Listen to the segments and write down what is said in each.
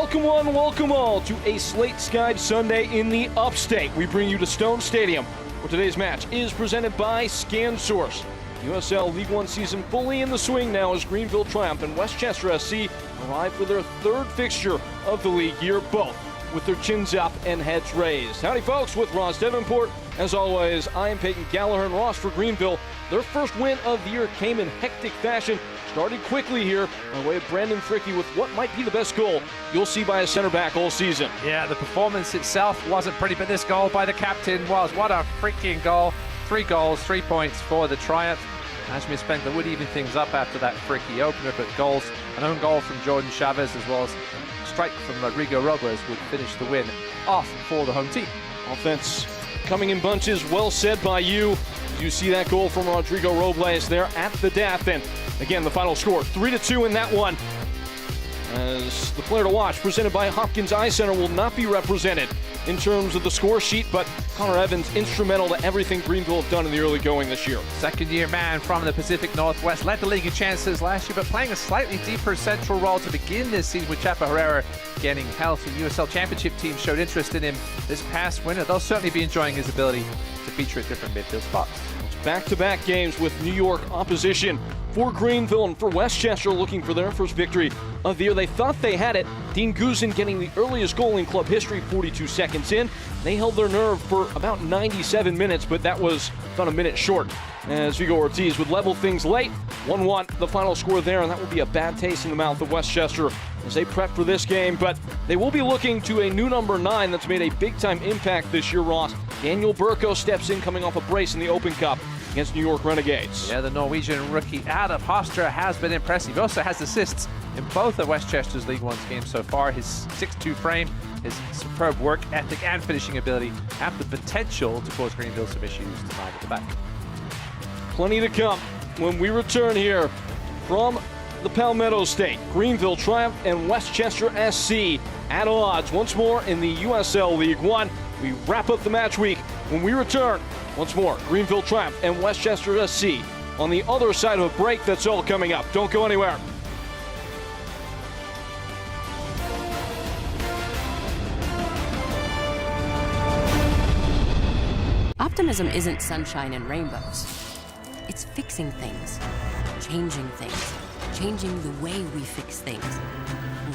Welcome all to a slate-skied Sunday in the upstate. We bring you to Stone Stadium, where today's match is presented by ScanSource. USL League One season fully in the swing now as Greenville Triumph and Westchester SC arrive for their third fixture of the league year, both with their chins up and heads raised. Howdy folks, with Ross Davenport. As always, I am Peyton Gallagher and Ross for Greenville. Their first win of the year came in hectic fashion. Started quickly here by way of Brandon Fricky with what might be the best goal you'll see by a center back all season. Yeah, the performance itself wasn't pretty, but this goal by the captain was. What a freaking goal. 3 goals, 3 points for the Triumph. Ashmir Spengler would even things up after that Fricky opener, but goals, an own goal from Jordan Chavez as well as a strike from Rodrigo Robles would finish the win off for the home team. Offense coming in bunches, well said by you. You see that goal from Rodrigo Robles there at the death, and again, the final score, 3-2 in that one. As the player to watch, presented by Hopkins Eye Center, will not be represented in terms of the score sheet, but Connor Evans instrumental to everything Greenville have done in the early going this year. Second-year man from the Pacific Northwest, led the league in chances last year, but playing a slightly deeper central role to begin this season with Chapo Herrera getting healthy. USL Championship team showed interest in him this past winter. They'll certainly be enjoying his ability to feature at different midfield spots. Back-to-back games with New York opposition for Greenville and for Westchester, looking for their first victory of the year. They thought they had it. Dean Guzin getting the earliest goal in club history, 42 seconds in. They held their nerve for about 97 minutes, but that was about a minute short, as Vigo Ortiz would level things late. 1-1, the final score there, and that will be a bad taste in the mouth of Westchester as they prep for this game. But they will be looking to a new number 9 that's made a big-time impact this year, Ross. Daniel Burko steps in coming off a brace in the Open Cup against New York Renegades. Yeah, the Norwegian rookie out of Hofstra has been impressive. He also has assists in both of Westchester's League One games so far. His 6'2 frame, his superb work ethic and finishing ability have the potential to cause Greenville some issues tonight at the back. Plenty to come when we return here from the Palmetto State. Greenville Triumph and Westchester SC at odds once more in the USL League One. We wrap up the match week when we return. Once more, Greenville Triumph and Westchester SC on the other side of a break. That's all coming up. Don't go anywhere. Optimism isn't sunshine and rainbows. It's fixing things, changing the way we fix things.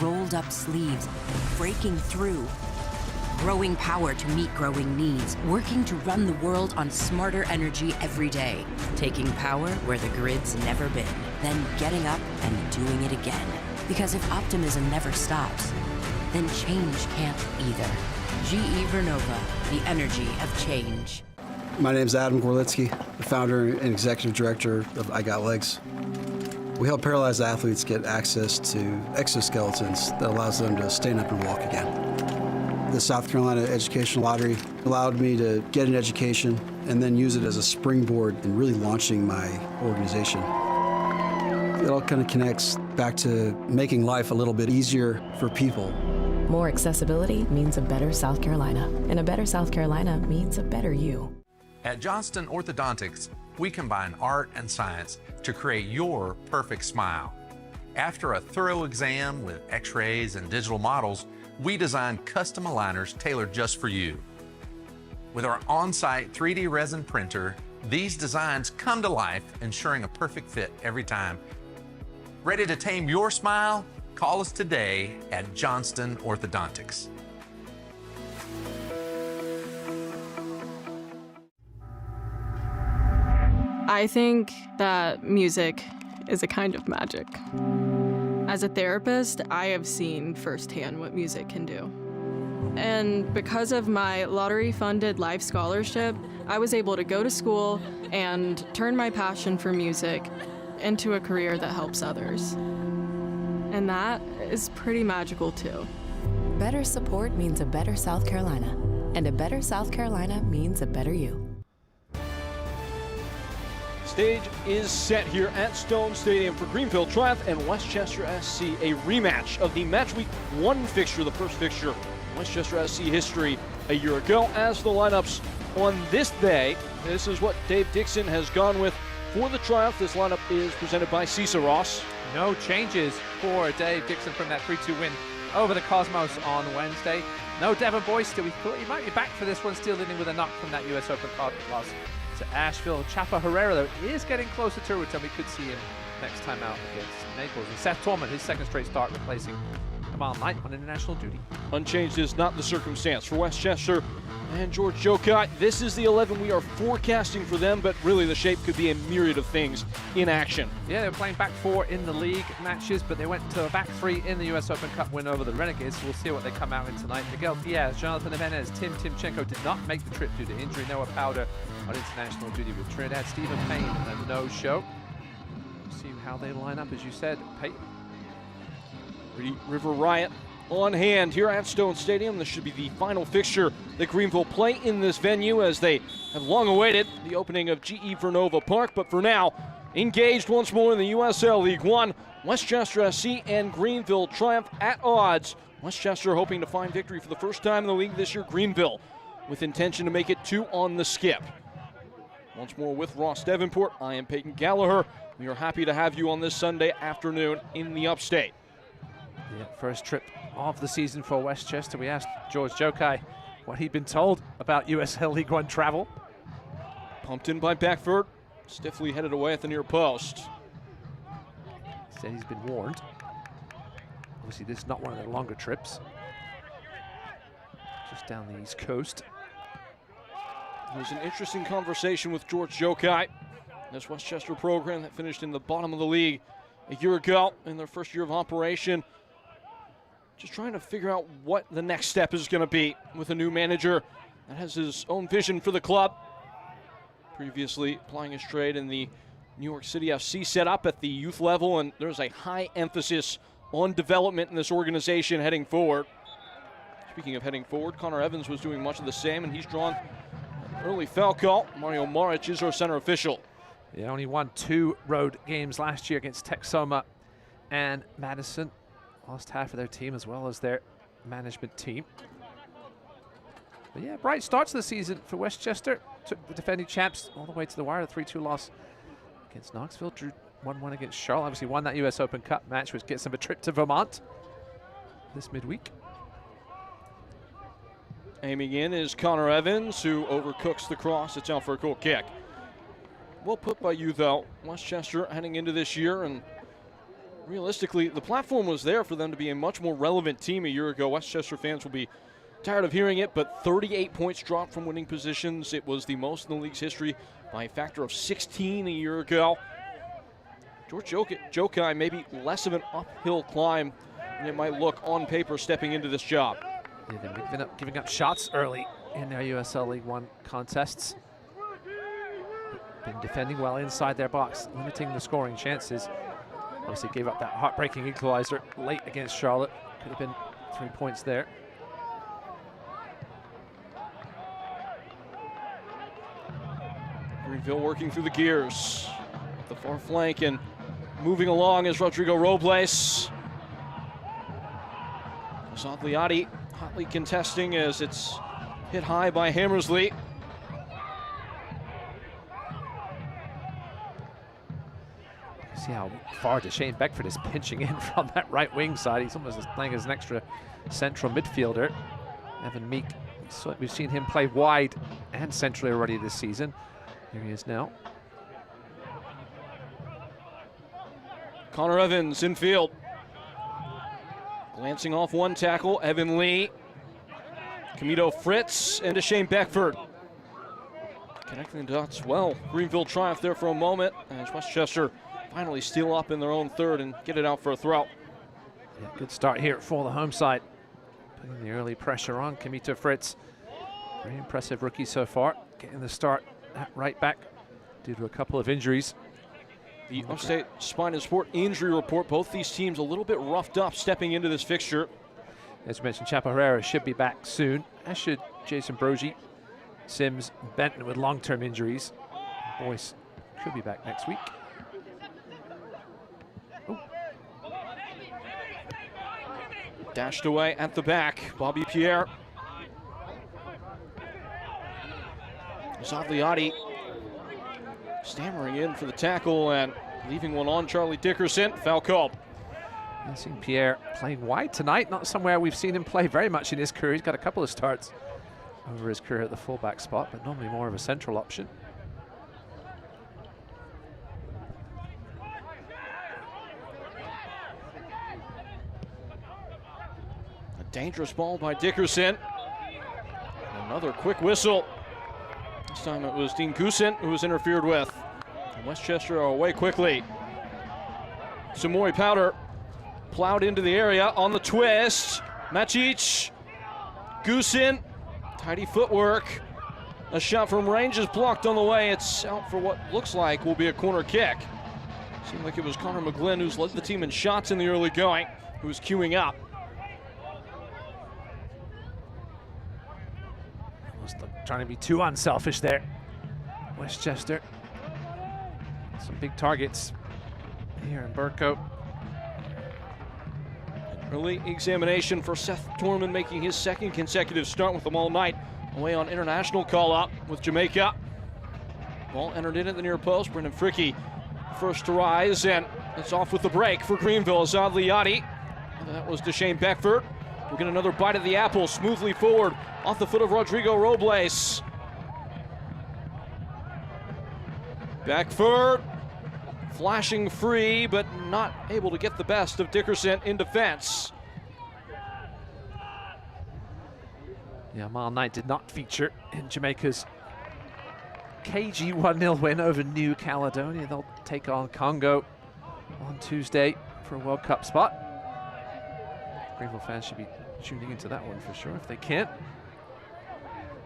Rolled up sleeves, breaking through. Growing power to meet growing needs, working to run the world on smarter energy every day, taking power where the grid's never been, then getting up and doing it again. Because if optimism never stops, then change can't either. GE Vernova, the energy of change. My name is Adam Gorlitsky, the founder and executive director of I Got Legs. We help paralyzed athletes get access to exoskeletons that allows them to stand up and walk again. The South Carolina Education Lottery allowed me to get an education and then use it as a springboard in really launching my organization. It all kind of connects back to making life a little bit easier for people. More accessibility means a better South Carolina, and a better South Carolina means a better you. At Johnston Orthodontics, we combine art and science to create your perfect smile. After a thorough exam with x-rays and digital models, we design custom aligners tailored just for you. With our on-site 3D resin printer, these designs come to life, ensuring a perfect fit every time. Ready to tame your smile? Call us today at Johnston Orthodontics. I think that music is a kind of magic. As a therapist, I have seen firsthand what music can do. And because of my lottery-funded life scholarship, I was able to go to school and turn my passion for music into a career that helps others. And that is pretty magical too. Better support means a better South Carolina, and a better South Carolina means a better you. Stage is set here at Stone Stadium for Greenville Triumph and Westchester SC, a rematch of the Match Week 1 fixture, the first fixture in Westchester SC history a year ago. As the lineups on this day, this is what Dave Dixon has gone with for the Triumph. This lineup is presented by CISA, Ross. No changes for Dave Dixon from that 3-2 win over the Cosmos on Wednesday. No Devon Boyce still. We thought he might be back for this one, still dealing with a knock from that US Open card loss to Asheville. Chapa Herrera, though, is getting closer to a return. We could see him next time out against Naples. And Seth Torman, his second straight start, replacing Kamal Knight on international duty. Unchanged is not the circumstance for Westchester and George Jokai. This is the 11 we are forecasting for them, but really the shape could be a myriad of things in action. Yeah, they were playing back four in the league matches, but they went to a back three in the US Open Cup win over the Renegades. So we'll see what they come out in tonight. Miguel Diaz, Jonathan Jimenez, Tim Timchenko did not make the trip due to injury. Noah Powder on international duty with Trinidad. Stephen Payne, a no-show. See how they line up, as you said, Peyton. River Riot on hand here at Stone Stadium. This should be the final fixture that Greenville play in this venue, as they have long awaited the opening of GE Vernova Park. But for now, engaged once more in the USL League One. Westchester SC and Greenville triumph at odds. Westchester hoping to find victory for the first time in the league this year. Greenville with intention to make it 2 on the skip. Once more with Ross Davenport, I am Peyton Gallagher. We are happy to have you on this Sunday afternoon in the Upstate. Yeah, first trip of the season for Westchester. We asked George Jokai what he'd been told about USL League One travel. Pumped in by Beckford, stiffly headed away at the near post. Said he's been warned. Obviously, this is not one of their longer trips. Just down the East Coast. It was an interesting conversation with George Jokai. This Westchester program that finished in the bottom of the league a year ago in their first year of operation. Just trying to figure out what the next step is going to be with a new manager that has his own vision for the club. Previously plying his trade in the New York City FC setup at the youth level, and there's a high emphasis on development in this organization heading forward. Speaking of heading forward, Connor Evans was doing much of the same, and he's drawn an early foul call. Mario Maric is our center official. They only won 2 road games last year against Texoma and Madison. Lost half of their team as well as their management team. But yeah, bright start to the season for Westchester. Took the defending champs all the way to the wire. A 3-2 loss against Knoxville. Drew 1-1 against Charlotte. Obviously won that US Open Cup match, which gets them a trip to Vermont this midweek. Aiming in is Connor Evans, who overcooks the cross. It's out for a goal kick. Well put by you, though. Westchester heading into this year, and realistically, the platform was there for them to be a much more relevant team a year ago. Westchester fans will be tired of hearing it, but 38 points dropped from winning positions. It was the most in the league's history by a factor of 16 a year ago. George Jokai maybe less of an uphill climb than it might look on paper stepping into this job. Yeah, they're giving up shots early in their USL League One contests. Been defending well inside their box, limiting the scoring chances. Obviously gave up that heartbreaking equalizer late against Charlotte. Could have been 3 points there. Greenville working through the gears. The far flank and moving along is Rodrigo Robles. Zadliati hotly contesting as it's hit high by Hammersley. See how far Shane Beckford is pinching in from that right wing side. He's almost playing as an extra central midfielder. Evan Meek, so we've seen him play wide and centrally already this season. Here he is now. Connor Evans in field. Glancing off one tackle, Evan Lee. Camito Fritz and Shane Beckford. Connecting the dots well. Greenville triumph there for a moment as Westchester finally steal up in their own third and get it out for a throw. Yeah, good start here for the home side. Putting the early pressure on Camito Fritz. Very impressive rookie so far. Getting the start at right back due to a couple of injuries. The Upstate Spine and Sport injury report, both these teams a little bit roughed up stepping into this fixture. As we mentioned, Chapa Herrera should be back soon, as should Jason Brogy, Sims, Benton with long-term injuries. Boyce should be back next week. Dashed away at the back, Bobby Pierre. Zadliati stammering in for the tackle and leaving one on Charlie Dickerson. Foul called. I've seen Pierre playing wide tonight, not somewhere we've seen him play very much in his career. He's got a couple of starts over his career at the fullback spot, but normally more of a central option. A dangerous ball by Dickerson. Another quick whistle. This time it was Dean Goosen who was interfered with. And Westchester are away quickly. Samoy Powder plowed into the area on the twist. Macic, Goosen, tidy footwork. A shot from range is blocked on the way. It's out for what looks like will be a corner kick. Seemed like it was Connor McGlynn, who's led the team in shots in the early going, who was queuing up. Trying to be too unselfish there. Westchester. Some big targets here in Burco. An early examination for Seth Torman, making his second consecutive start with them all night. Away on international call-up with Jamaica. Ball entered in at the near post. Brendan Fricke first to rise, and it's off with the break for Greenville. Azad Liati. That was Deshane Beckford. We'll get another bite of the apple, smoothly forward off the foot of Rodrigo Robles. Beckford flashing free, but not able to get the best of Dickerson in defense. Yeah, Mile Knight did not feature in Jamaica's cagey 1-0 win over New Caledonia. They'll take on Congo on Tuesday for a World Cup spot. Greenville fans should be tuning into that one for sure if they can't.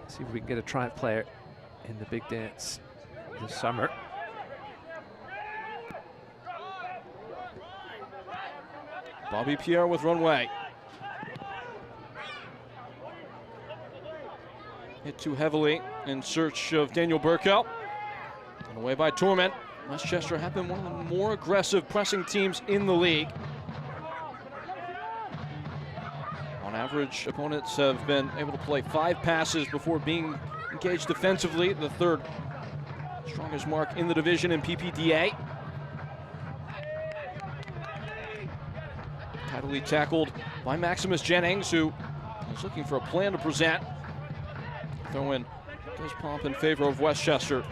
See if we can get a Triumph player in the big dance this summer. Bobby Pierre with runway. Hit too heavily in search of Daniel Burko. And away by Torment. Westchester have been one of the more aggressive pressing teams in the league. On average, opponents have been able to play 5 passes before being engaged defensively, the third strongest mark in the division in PPDA. Tidily tackled by Maximus Jennings, who is looking for a plan to present. Throw-in does pop in favor of Westchester.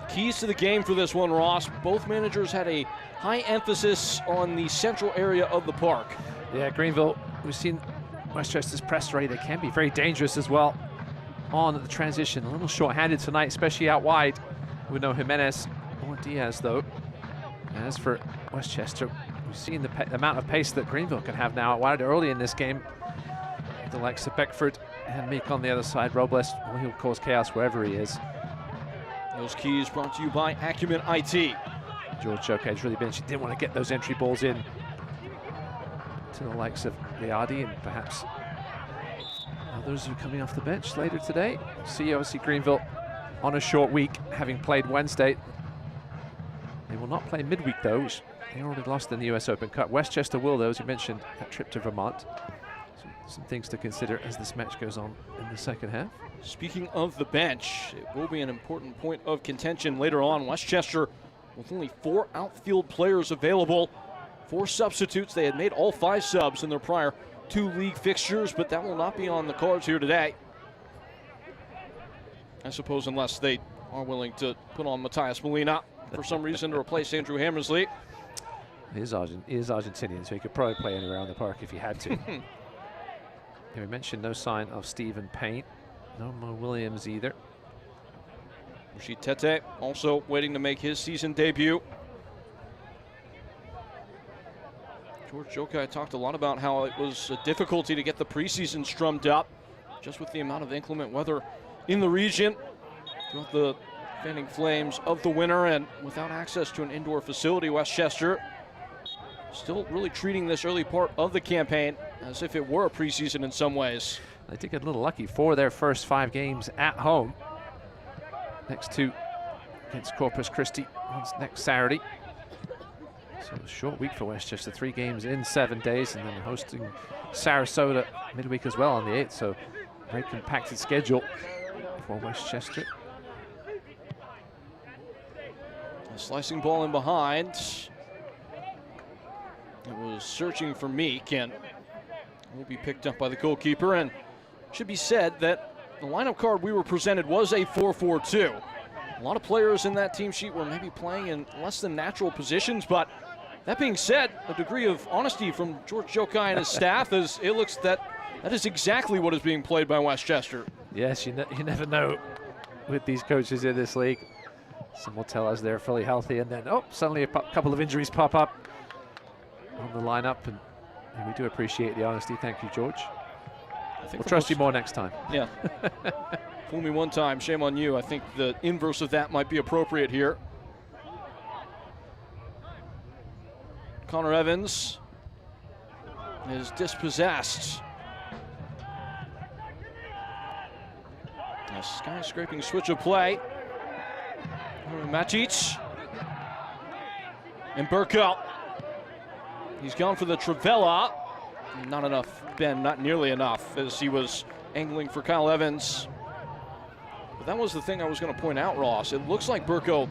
Keys to the game for this one, Ross. Both managers had a high emphasis on the central area of the park. Yeah, Greenville, we've seen Westchester's press rate. They can be very dangerous as well on the transition. A little short-handed tonight, especially out wide with no Jimenez or Diaz, though. As for Westchester, we've seen the amount of pace that Greenville can have now out wide early in this game. The likes of Beckford and Meek on the other side. Robles, well, he'll cause chaos wherever he is. Those keys brought to you by Acumen IT. George Joke's really been, she didn't want to get those entry balls in to the likes of Liadi and perhaps others who are coming off the bench later today. See, obviously, Greenville on a short week, having played Wednesday. They will not play midweek, though, which they already lost in the US Open Cup. Westchester will, though, as you mentioned, that trip to Vermont. Some things to consider as this match goes on in the second half. Speaking of the bench, it will be an important point of contention later on. Westchester with only 4 outfield players available, 4 substitutes. They had made all 5 subs in their prior 2 league fixtures, but that will not be on the cards here today. I suppose unless they are willing to put on Matthias Molina for some reason to replace Andrew Hammersley. He is Argentinian, so he could probably play anywhere on the park if he had to. Yeah, we mentioned no sign of Stephen Payne. No Mo Williams either. Rashid Tete also waiting to make his season debut. George Jokai talked a lot about how it was a difficulty to get the preseason strummed up, just with the amount of inclement weather in the region throughout the fanning flames of the winter, and without access to an indoor facility. Westchester still really treating this early part of the campaign as if it were a preseason in some ways. They did get a little lucky for their first 5 games at home. Next 2 against Corpus Christi on next Saturday. So a short week for Westchester, 3 games in 7 days, and then hosting Sarasota midweek as well on the 8th. So very compacted schedule for Westchester. A slicing ball in behind. It was searching for Meek and will be picked up by the goalkeeper. And it should be said that the lineup card we were presented was a 4-4-2. A lot of players in that team sheet were maybe playing in less than natural positions, but that being said, a degree of honesty from George Jokai and his staff, as it looks that is exactly what is being played by Westchester. Yes, you never know with these coaches in this league. Some will tell us they're fully healthy, and then, suddenly a couple of injuries pop up on the lineup, and we do appreciate the honesty. Thank you, George. We'll trust you more next time. Yeah. Fool me one time, shame on you. I think the inverse of that might be appropriate here. Connor Evans is dispossessed. A skyscraping switch of play. Macic. And Burko. He's gone for the Trivella. Not enough, Ben, not nearly enough, as he was angling for Kyle Evans. But that was the thing I was going to point out, Ross. It looks like Burko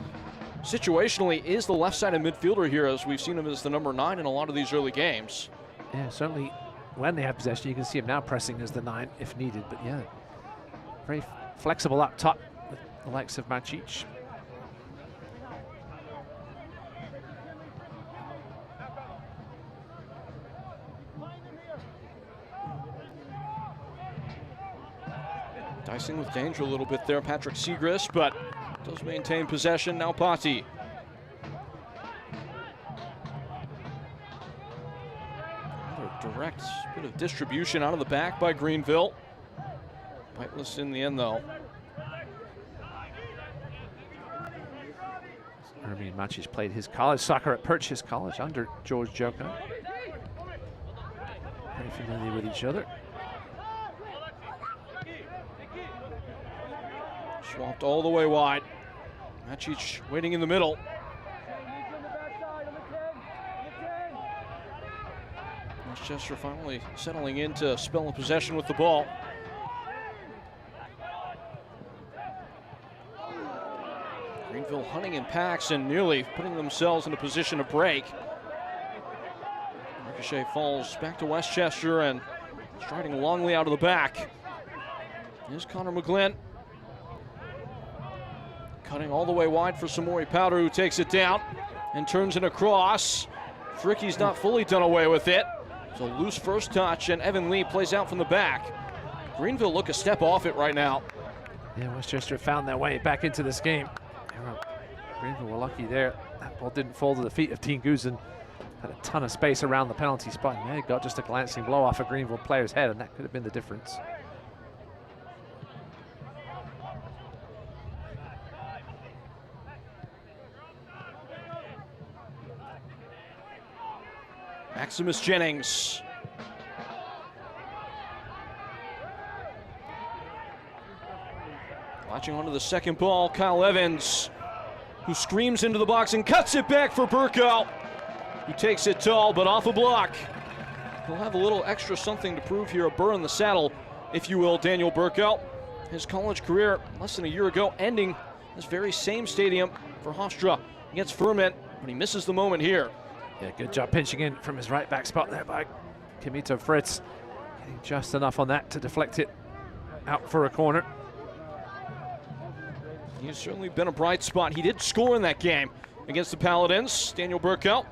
situationally is the left-sided midfielder here, as we've seen him as the number 9 in a lot of these early games. Yeah, certainly when they have possession, you can see him now pressing as the 9 if needed. But yeah, very flexible up top with the likes of Macic. Dicing with danger a little bit there, Patrick Segrist, but does maintain possession. Now Patti. Another direct bit of distribution out of the back by Greenville. Pikeless in the end, though. Irving Macic played his college soccer at Purchase College under George Jokai. Very familiar with each other. Swapped all the way wide. Macic waiting in the middle. Westchester finally settling into spell of possession with the ball. Greenville hunting in packs and nearly putting themselves in a position to break. Ricochet falls back to Westchester and striding Longley out of the back. Here's Connor McGlynn. Cutting all the way wide for Samori Powder, who takes it down and turns it across. Fricky's not fully done away with it. It's a loose first touch, and Evan Lee plays out from the back. Greenville look a step off it right now. Yeah, Westchester found their way back into this game. Greenville were lucky there. That ball didn't fall to the feet of Dean Guzin. Had a ton of space around the penalty spot, and they got just a glancing blow off a Greenville player's head, and that could have been the difference. Maximus Jennings. Watching onto the second ball, Kyle Evans, who screams into the box and cuts it back for Burko, who takes it tall, but off a block. He'll have a little extra something to prove here, a burr in the saddle, if you will, Daniel Burko. His college career less than a year ago, ending this very same stadium for Hofstra against Furman, but he misses the moment here. Yeah, good job pinching in from his right back spot there by Kimito Fritz. Getting just enough on that to deflect it out for a corner. He's certainly been a bright spot. He did score in that game against the Paladins, Daniel Burko.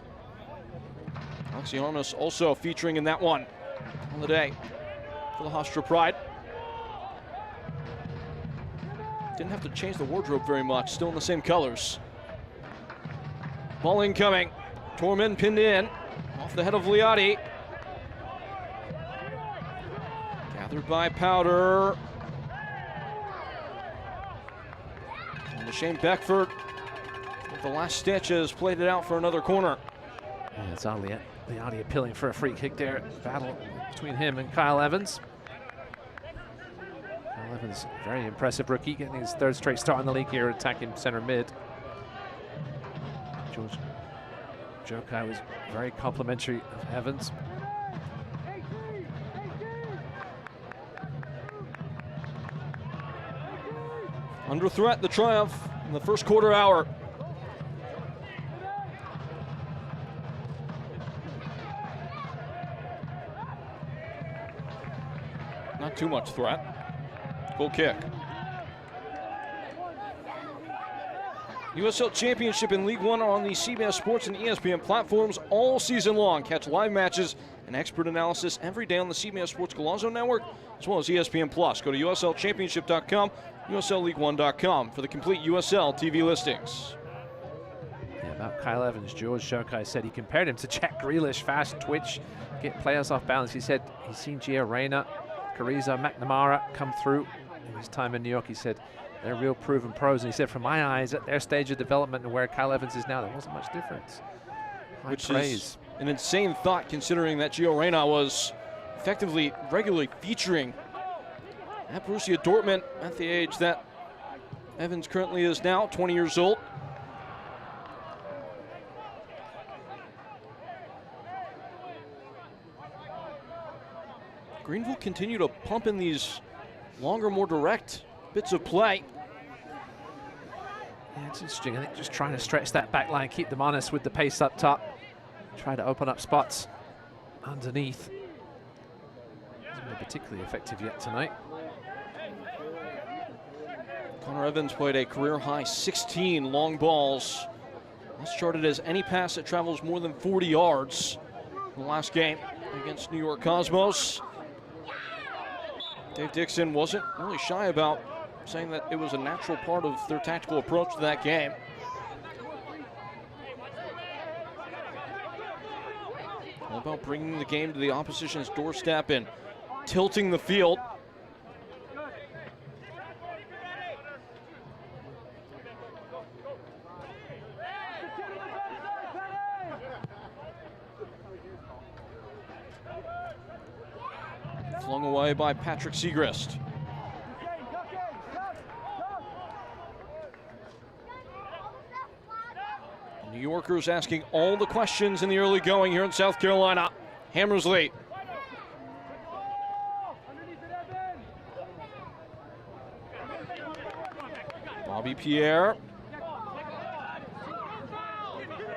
Oxyarmus also featuring in that one on the day for the Hofstra Pride. Didn't have to change the wardrobe very much, still in the same colors. Ball incoming. Torman pinned in, off the head of Liati. Gathered by Powder. And Shane Beckford, with the last stitches, played it out for another corner. Yeah, it's Liati appealing for a free kick there. Battle between him and Kyle Evans. Kyle Evans, very impressive rookie, getting his 3rd straight start in the league here, attacking center mid. George Jokai was very complimentary of Evans. Under threat, the Triumph in the first quarter hour. Not too much threat. Full kick. USL Championship and League One are on the CBS Sports and ESPN platforms all season long. Catch live matches and expert analysis every day on the CBS Sports Golazo Network, as well as ESPN Plus. Go to USLChampionship.com, USLLeague1.com for the complete USL TV listings. Yeah, about Kyle Evans, George Shokai said he compared him to Jack Grealish, fast twitch, get players off balance. He said he's seen Gio Reyna, Carrizo, McNamara come through in his time in New York. He said they're real proven pros. And he said, from my eyes, at their stage of development and where Kyle Evans is now, there wasn't much difference. Which is an insane thought, considering that Gio Reyna was effectively regularly featuring at Borussia Dortmund at the age that Evans currently is now, 20 years old. Greenville continue to pump in these longer, more direct bits of play. Yeah, it's interesting. I think just trying to stretch that back line, keep them honest with the pace up top, try to open up spots underneath. Hasn't been particularly effective yet tonight. Connor Evans played a career-high 16 long balls. That's charted as any pass that travels more than 40 yards in the last game against New York Cosmos. Dave Dixon wasn't really shy about saying that it was a natural part of their tactical approach to that game. All about bringing the game to the opposition's doorstep and tilting the field. Flung away by Patrick Segrist. New Yorkers asking all the questions in the early going here in South Carolina. Hammersley. Bobby Pierre.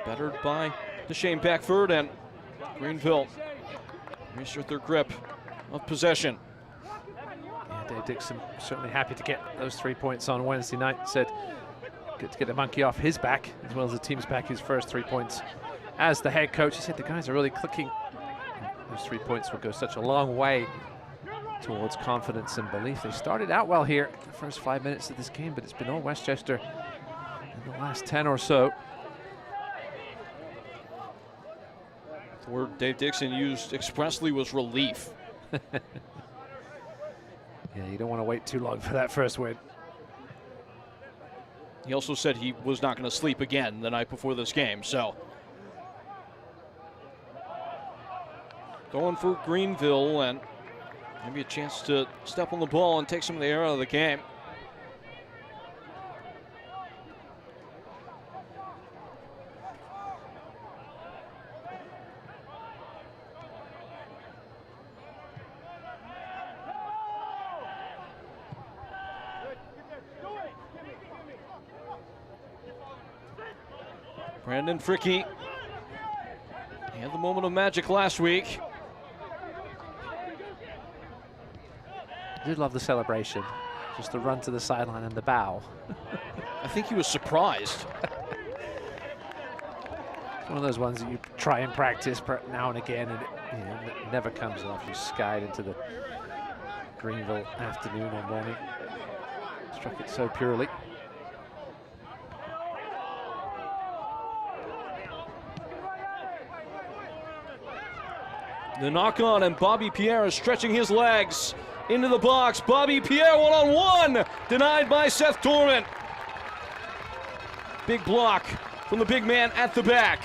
Bettered by Deshane Beckford, and Greenville reassert their grip of possession. Yeah, Dave Dixon certainly happy to get those 3 points on Wednesday night. Said good to get the monkey off his back as well as the team's back, his first 3 points as the head coach. He said the guys are really clicking. Those 3 points will go such a long way towards confidence and belief. They started out well here the first 5 minutes of this game, but it's been all Westchester in the last 10 or so. The word Dave Dixon used expressly was relief. Yeah, you don't want to wait too long for that first win. He also said he was not going to sleep again the night before this game, so. Going for Greenville, and maybe a chance to step on the ball and take some of the air out of the game. Brandon Fricke, he had the moment of magic last week. I did love the celebration, just the run to the sideline and the bow. I think he was surprised. It's one of those ones that you try and practice now and again, and it never comes off. You skied into the Greenville afternoon or morning. Struck it so purely. The knock on, and Bobby Pierre is stretching his legs into the box. Bobby Pierre one-on-one, denied by Seth Torment. Big block from the big man at the back.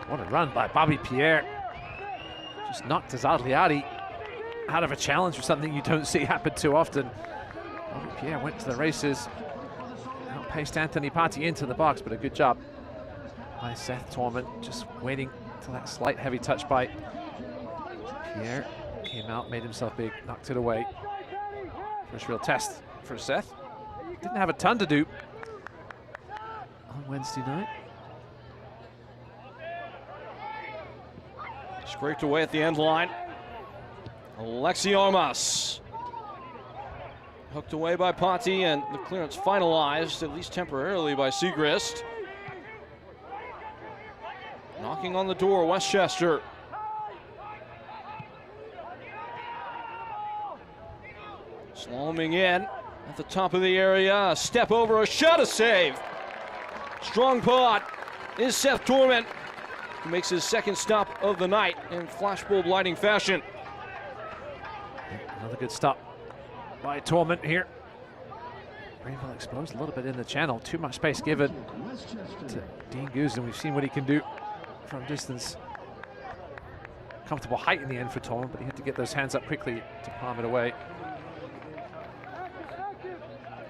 What a run by Bobby Pierre. Just knocked Zagliati out of a challenge for something you don't see happen too often. Bobby Pierre went to the races, outpaced Anthony Patti into the box, but a good job by Seth Torment, just waiting till that slight heavy touch by Pierre. Came out, made himself big, knocked it away. First real test for Seth. Didn't have a ton to do on Wednesday night. Scraped away at the end line. Alexi Armas. Hooked away by Patti, and the clearance finalized, at least temporarily, by Segrist. Knocking on the door, Westchester. Slaloming in at the top of the area. A step over, a shot, a save. Strong pot is Seth Torment, who makes his second stop of the night in flashbulb lighting fashion. Another good stop by Torment here. Greenville exposed a little bit in the channel. Too much space given to Dean Guzin. We've seen what he can do from distance. Comfortable height in the end for Torment, but he had to get those hands up quickly to palm it away.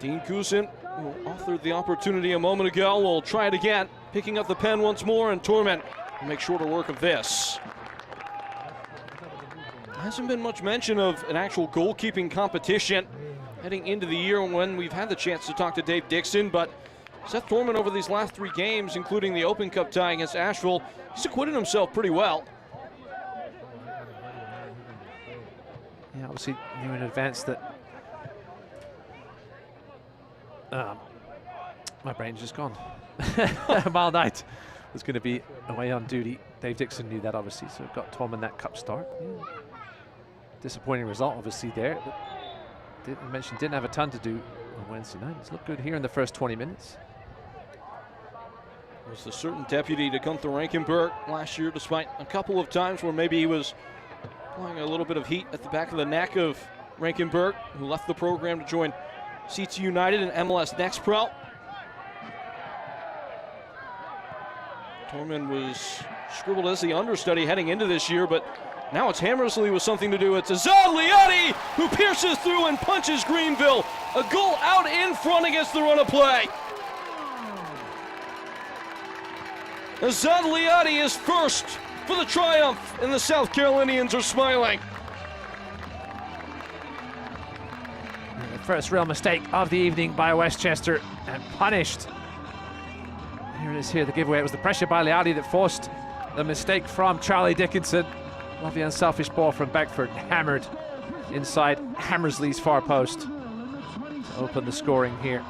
Dean Guzin, who authored the opportunity a moment ago, will try it again. Picking up the pen once more, and Torment will make shorter work of this. Hasn't been much mention of an actual goalkeeping competition heading into the year when we've had the chance to talk to Dave Dixon, but Seth Torment over these last 3 games, including the Open Cup tie against Asheville, he's acquitted himself pretty well. Yeah, obviously knew in advance that my brain's just gone. Mile Knight was going to be away on duty. Dave Dixon knew that, obviously, so got Torment that cup start. Yeah. Disappointing result, obviously, there. But didn't have a ton to do on Wednesday night. He's looked good here in the first 20 minutes. Was the certain deputy to Gunther Rankenberg last year, despite a couple of times where maybe he was applying a little bit of heat at the back of the neck of Rankenberg, who left the program to join CT United and MLS Next Pro. Torment was scribbled as the understudy heading into this year, but now it's Hammersley with something to do. It's Azad Liati who pierces through and punches Greenville. A goal out in front against the run of play. Azad Liati is first for the Triumph, and the South Carolinians are smiling. The first real mistake of the evening by Westchester, and punished. Here it is here, the giveaway. It was the pressure by Liati that forced the mistake from Charlie Dickinson. Lovely unselfish ball from Beckford, hammered inside Hammersley's far post to open the scoring here.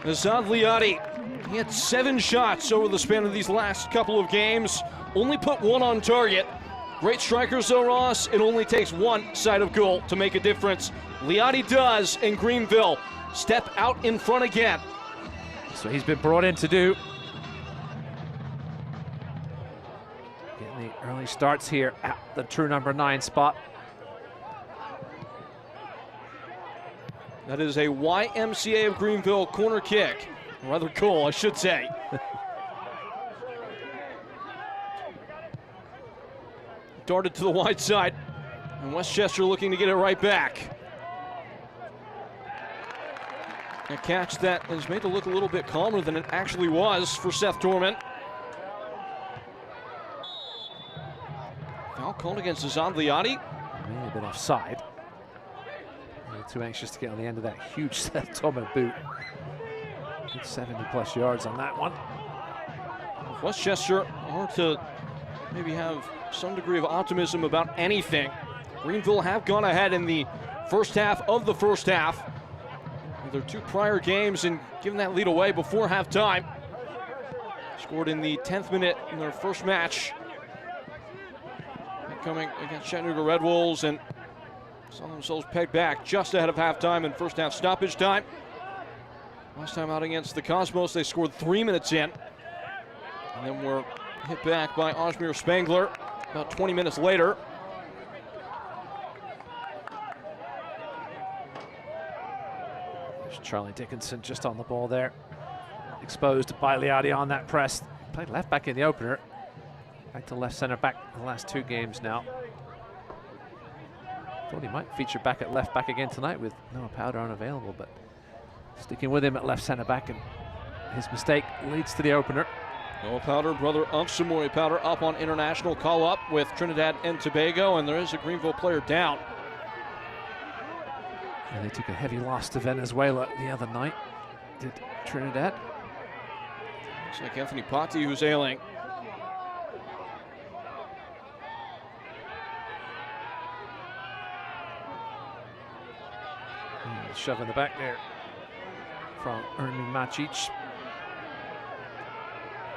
Azad Liati, he had 7 shots over the span of these last couple of games, only put 1 on target. Great strikers though, Ross. It only takes 1 side of goal to make a difference. Liati does, and Greenville step out in front again. So he's been brought in to do. Getting the early starts here at the true number 9 spot. That is a YMCA of Greenville corner kick. Rather cool, I should say. Darted to the wide side, and Westchester looking to get it right back. A catch that is made to look a little bit calmer than it actually was for Seth Torment. Foul called against Azad Liati. Maybe a bit offside. Too anxious to get on the end of that huge Seth Torment boot. Good 70+ yards on that one. If Westchester are to maybe have some degree of optimism about anything, Greenville have gone ahead in the first half of the first half with their 2 prior games and given that lead away before halftime. Scored in the 10th minute in their first match, coming against Chattanooga Red Wolves, and saw themselves pegged back just ahead of halftime in first half stoppage time. Last time out against the Cosmos, they scored 3 minutes in, and then were hit back by Osmir Spangler about 20 minutes later. There's Charlie Dickinson just on the ball there. Exposed by Liati on that press. Played left back in the opener. Back to left center back the last 2 games now. Thought he might feature back at left back again tonight with Noah Powder unavailable, but sticking with him at left center back, and his mistake leads to the opener. Noah Powder, brother of Samori Powder, up on international call-up with Trinidad and Tobago, and there is a Greenville player down. And they took a heavy loss to Venezuela the other night. did Trinidad. Looks like Anthony Patti who's ailing. Shove in the back there from Ermin Macic.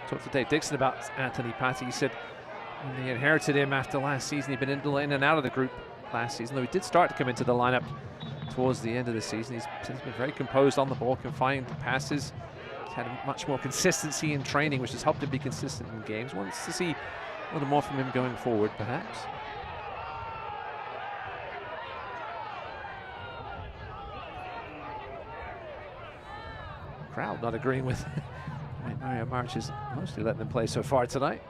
Talked to Dave Dixon about Anthony Patti. He said when they inherited him after last season, he'd been in and out of the group last season, though he did start to come into the lineup towards the end of the season. He's been very composed on the ball, can find passes. He's had much more consistency in training, which has helped him be consistent in games. Wants to see a little more from him going forward, perhaps. Crowd not agreeing with Mario March has mostly let them play so far tonight.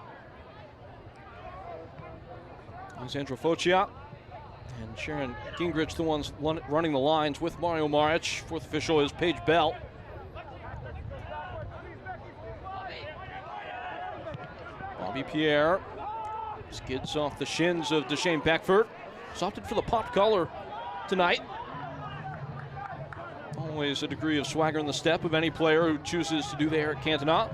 Alexandra Focia and Sharon Gainbridge, the ones running the lines with Mario Maric. Fourth official is Paige Bell. Bobby Pierre skids off the shins of Deshane Beckford. He's opted for the pop collar tonight. Always a degree of swagger in the step of any player who chooses to do there at Cantona.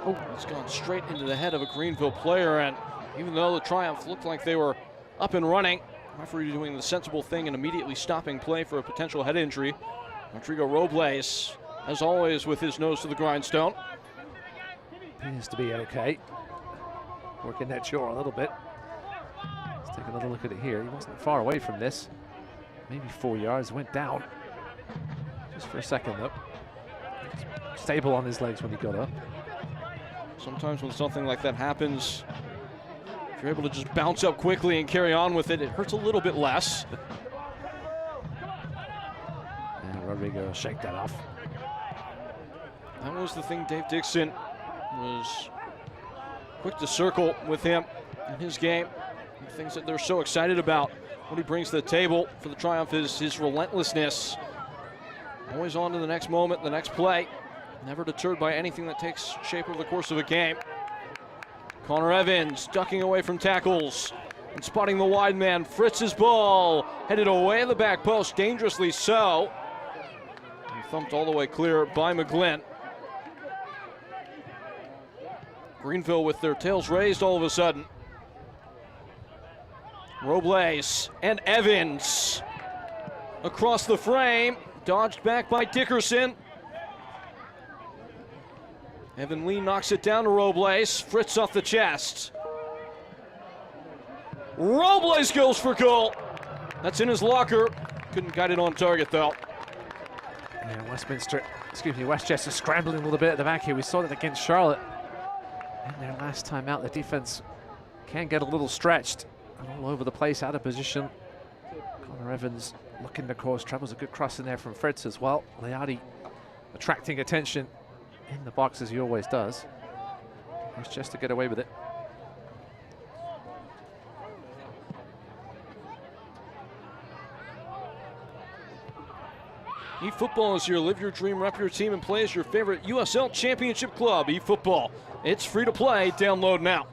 Oh, it's gone straight into the head of a Greenville player, and even though the Triumph looked like they were up and running, referee doing the sensible thing and immediately stopping play for a potential head injury. Rodrigo Robles, as always, with his nose to the grindstone. Appears to be okay. Working that shore a little bit. Let's take another look at it here. He wasn't far away from this. Maybe 4 yards, went down. Just for a second though. Stable on his legs when he got up. Sometimes when something like that happens, if you're able to just bounce up quickly and carry on with it, it hurts a little bit less. And Rodrigo will shake that off. That was the thing Dave Dixon was quick to circle with him in his game. The things that they're so excited about, what he brings to the table for the Triumph is his relentlessness. Always on to the next moment, the next play. Never deterred by anything that takes shape over the course of a game. Connor Evans ducking away from tackles and spotting the wide man. Fritz's ball headed away in the back post, dangerously so. And thumped all the way clear by McGlynn. Greenville with their tails raised all of a sudden. Robles and Evans across the frame, dodged back by Dickerson. Evan Lee knocks it down to Robles. Fritz off the chest. Robles goes for goal. That's in his locker. Couldn't guide it on target though. Yeah, Westchester scrambling a little bit at the back here. We saw that against Charlotte. And their last time out, the defense can get a little stretched and all over the place, out of position. Connor Evans looking to cause trouble. A good cross in there from Fritz as well. Leati attracting attention in the box as he always does. It's just to get away with it. eFootball is here. Live your dream, rep your team, and play as your favorite USL Championship club. eFootball. It's free to play. Download now.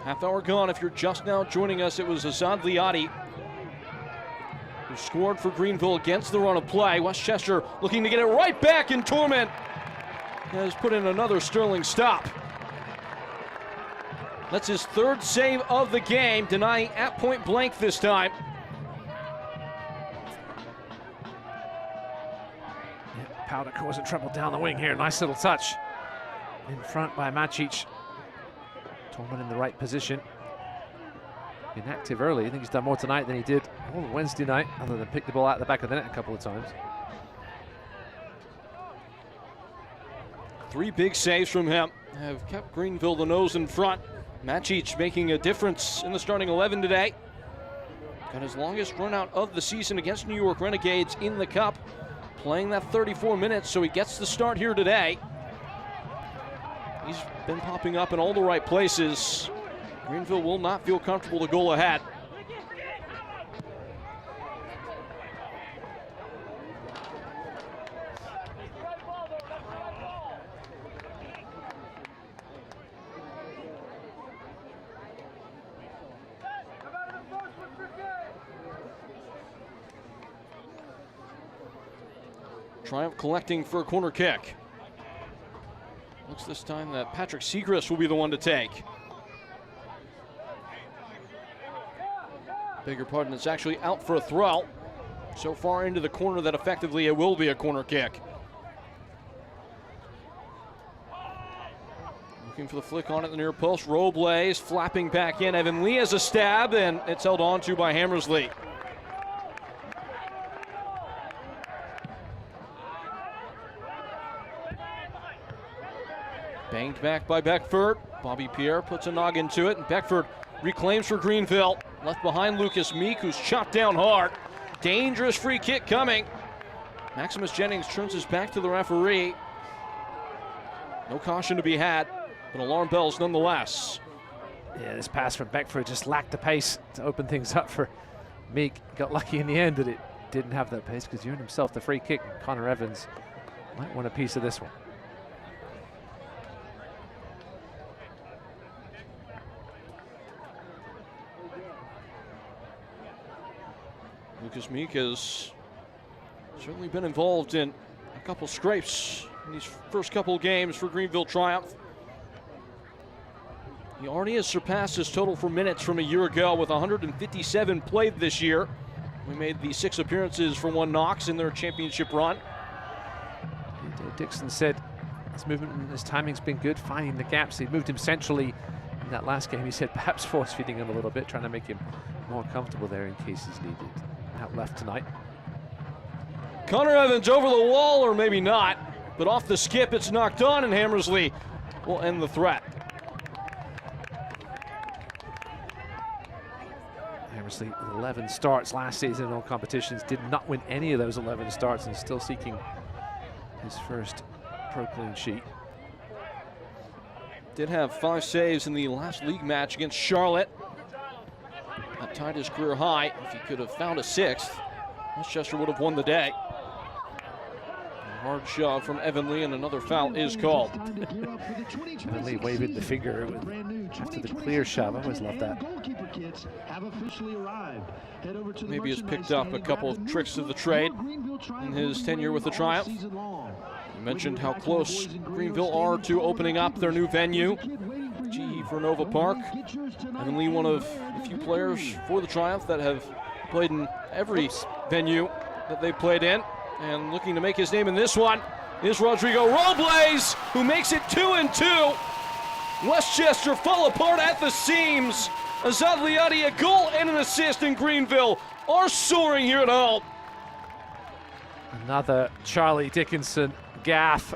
Half hour gone. If you're just now joining us, it was Azad Liati who scored for Greenville against the run of play. Westchester looking to get it right back in torment. Has put in another sterling stop. That's his third save of the game, denying at point blank this time. Yeah, Powder causing trouble down the wing here. Nice little touch. In front by Macic. Tolman in the right position. Been active early. I think he's done more tonight than he did on Wednesday night, other than pick the ball out the back of the net a couple of times. 3 big saves from him have kept Greenville the nose in front. Macic making a difference in the starting 11 today. Got his longest run out of the season against New York Renegades in the Cup. playing that 34 minutes, so he gets the start here today. He's been popping up in all the right places. Greenville will not feel comfortable to goal ahead. Triumph collecting for a corner kick. Looks this time that Patrick Segrist will be the one to take. Beg your pardon, it's actually out for a throw. So far into the corner that effectively it will be a corner kick. Looking for the flick on at the near post. Robles flapping back in. Evan Lee has a stab, and it's held on to by Hammersley. Banged back by Beckford. Bobby Pierre puts a noggin to it, and Beckford reclaims for Greenville. Left behind Lucas Meek, who's chopped down hard. Dangerous free kick coming. Maximus Jennings turns his back to the referee. No caution to be had, but alarm bells nonetheless. Yeah, this pass from Beckford just lacked the pace to open things up for Meek. Got lucky in the end that it didn't have that pace because he earned himself the free kick. Connor Evans might want a piece of this one. Lucas Meek has certainly been involved in a couple scrapes in these first couple games for Greenville Triumph. He already has surpassed his total for minutes from a year ago with 157 played this year. We made the 6 appearances for One Knox in their championship run. Dixon said his movement and his timing's been good, finding the gaps. He moved him centrally in that last game. He said perhaps force-feeding him a little bit, trying to make him more comfortable there in case he's needed. Out left tonight. Connor Evans over the wall, or maybe not, but off the skip it's knocked on, and Hammersley will end the threat. Hammersley 11 starts last season in all competitions, did not win any of those 11 starts and still seeking his first pro clean sheet. Did have 5 saves in the last league match against Charlotte. That tied his career high. If he could have found a 6th, Westchester would have won the day. A hard shove from Evan Lee, and another foul is called. Evan Lee waving the finger after the clear shove. I always love that. Maybe has picked up a couple of tricks of the trade in his tenure with the Triumph. You mentioned how close Greenville are to opening up their new venue, GE Vernova Park. Evan Lee, one of the few players for the Triumph that have played in every venue that they've played in. And looking to make his name in this one is Rodrigo Robles, who makes it 2-2. Westchester fall apart at the seams. Azad Liadi, a goal and an assist, in Greenville are soaring here at home. Another Charlie Dickinson gaff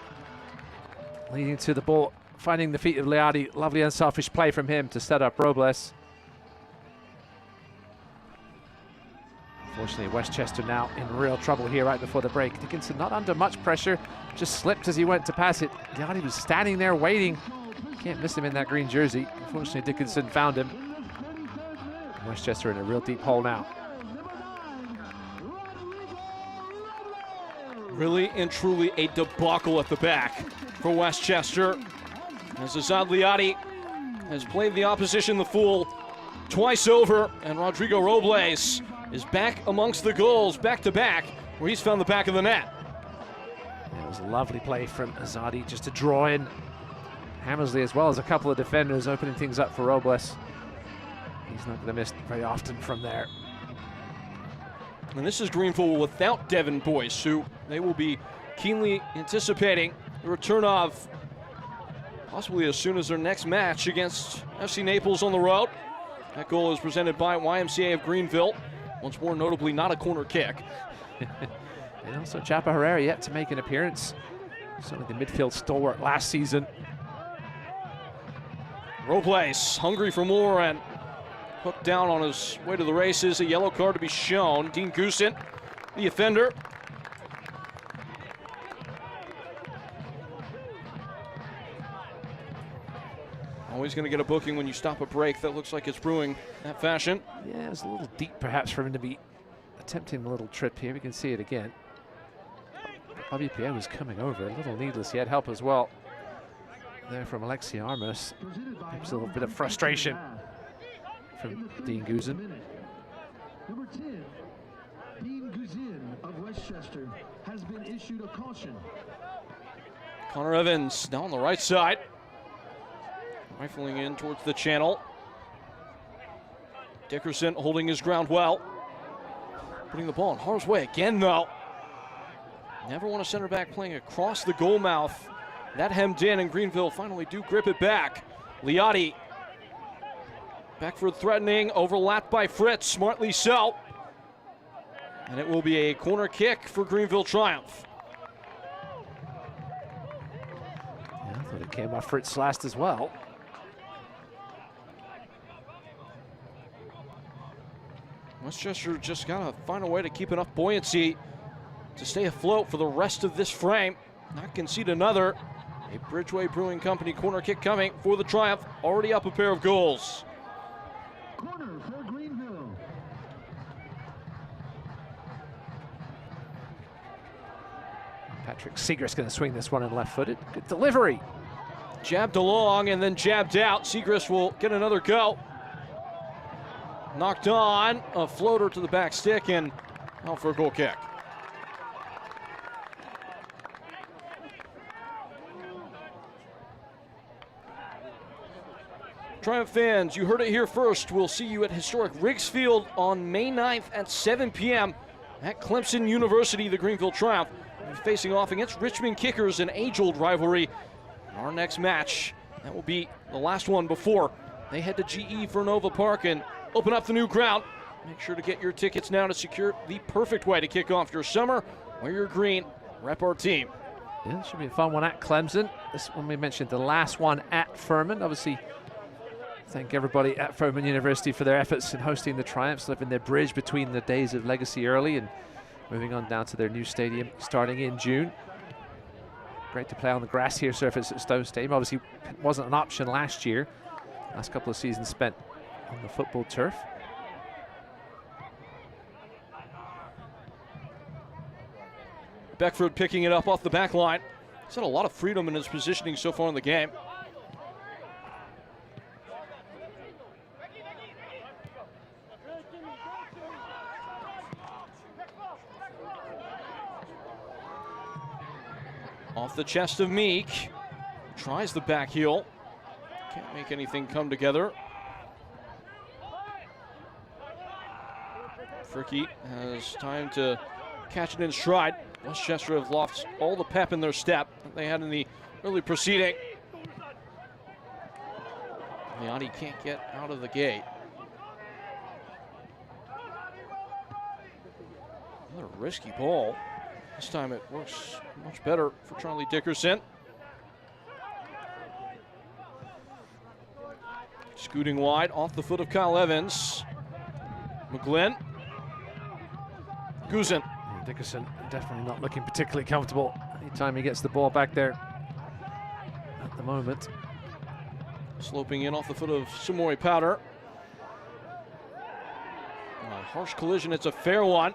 leading to the ball, finding the feet of Liadi. Lovely unselfish play from him to set up Robles. Unfortunately, Westchester now in real trouble here right before the break. Dickinson not under much pressure, just slipped as he went to pass it. Liadi was standing there waiting. Can't miss him in that green jersey. Unfortunately, Dickinson found him. Westchester in a real deep hole now. Really and truly a debacle at the back for Westchester, as Azad Liadi has played the opposition the fool twice over, and Rodrigo Robles is back amongst the goals, back-to-back, where he's found the back of the net. It was a lovely play from Azadi just to draw in Hammersley as well as a couple of defenders, opening things up for Robles. He's not going to miss very often from there. And this is Greenville without Devin Boyce, who they will be keenly anticipating the return of possibly as soon as their next match against FC Naples on the road. That goal is presented by YMCA of Greenville. Once more notably not a corner kick. And also Chapa Herrera yet to make an appearance. Certainly the midfield stalwart last season. Robles hungry for more and hooked down on his way to the races. A yellow card to be shown. Dean Goosen, the offender. Always going to get a booking when you stop a break. That looks like it's brewing that fashion. Yeah, it was a little deep perhaps for him to be attempting a little trip here. We can see it again. WPA was coming over, a little needless. He had help as well there from Alexi Armas. Perhaps a little bit of frustration from Dean Guzin. Number 10, Dean Guzin of Westchester has been issued a caution. Connor Evans down on the right side. Rifling in towards the channel. Dickerson holding his ground well. Putting the ball in harm's way again, though. Never want a center back playing across the goal mouth. That hemmed in, and Greenville finally do grip it back. Liotti. Beckford threatening, overlapped by Fritz, smartly so. And it will be a corner kick for Greenville Triumph. Yeah, I thought it came off Fritz last as well. Westchester just got to find a way to keep enough buoyancy to stay afloat for the rest of this frame. Not concede another. A Bridgeway Brewing Company corner kick coming for the Triumph. Already up a pair of goals. Corner for Greenville. Patrick Seagrass going to swing this one in left-footed. Good delivery. Jabbed along and then jabbed out. Seagrass will get another go. Knocked on, a floater to the back stick, and out for a goal kick. Triumph fans, you heard it here first. We'll see you at historic Riggs Field on May 9th at 7 p.m. at Clemson University. The Greenville Triumph will be facing off against Richmond Kickers, an age-old rivalry. Our next match, that will be the last one before they head to GE Vernova Park and open up the new ground. Make sure to get your tickets now to secure the perfect way to kick off your summer. Wear your green, rep our team. Yeah, it should be a fun one at Clemson. This one we mentioned, the last one at Furman. Obviously, thank everybody at Furman University for their efforts in hosting the Triumphs, living their bridge between the days of Legacy Early and moving on down to their new stadium starting in June. Great to play on the grass here surface at Stone Stadium. Obviously, it wasn't an option last year. Last couple of seasons spent on the football turf. Beckford picking it up off the back line. He's had a lot of freedom in his positioning so far in the game. Off the chest of Meek. Tries the back heel. Can't make anything come together. Fricky has time to catch it in stride. Westchester have lost all the pep in their step that they had in the early proceeding. Liotti can't get out of the gate. Another risky ball. This time it works much better for Charlie Dickerson. Scooting wide off the foot of Kyle Evans. McGlynn. Guzin. Dickerson definitely not looking particularly comfortable anytime he gets the ball back there at the moment. Sloping in off the foot of Samori Powder. A harsh collision, it's a fair one.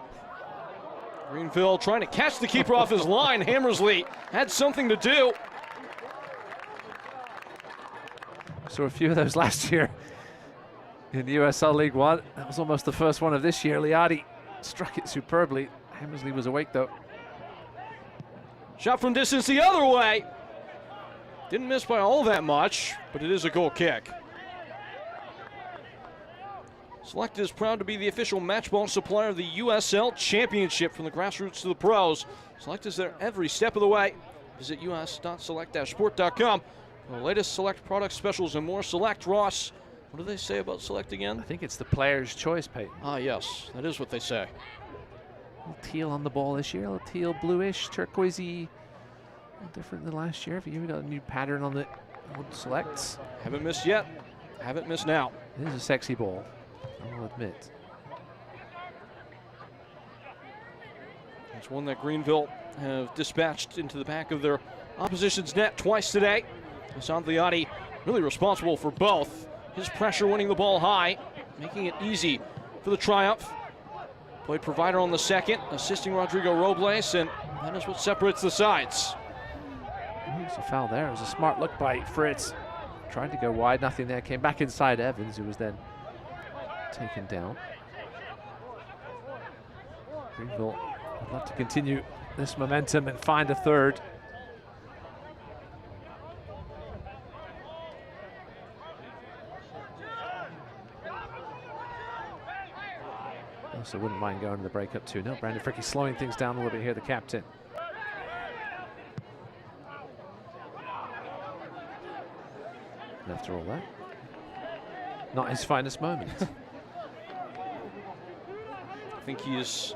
Greenville trying to catch the keeper off his line. Hammersley had something to do. Saw a few of those last year in the USL League One. That was almost the first one of this year. Liotti struck it superbly. Hammersley was awake though. Shot from distance the other way. Didn't miss by all that much, but it is a goal kick. Select is proud to be the official match ball supplier of the USL Championship, from the grassroots to the pros. Select is there every step of the way. Visit us.select-sport.com for the latest Select product specials and more. Select, Ross, what do they say about Select again? I think it's the player's choice, Peyton. Ah, yes, that is what they say. A little teal on the ball this year, a little teal, bluish, turquoisey. Different than last year. We got a new pattern on the Selects. Haven't missed yet. Haven't missed now. It is a sexy ball, I will admit. It's one that Greenville have dispatched into the back of their opposition's net twice today. Zandliati really responsible for both. His pressure winning the ball high, making it easy for the Triumph. Played provider on the second, assisting Rodrigo Robles, and that is what separates the sides. There's a foul there. It was a smart look by Fritz. Tried to go wide, nothing there. Came back inside Evans, who was then taken down. Greenville would love to continue this momentum and find a third. Also wouldn't mind going to the breakup too. No, Brandon Fricke slowing things down a little bit here, the captain. And after all that, not his finest moment. I think he's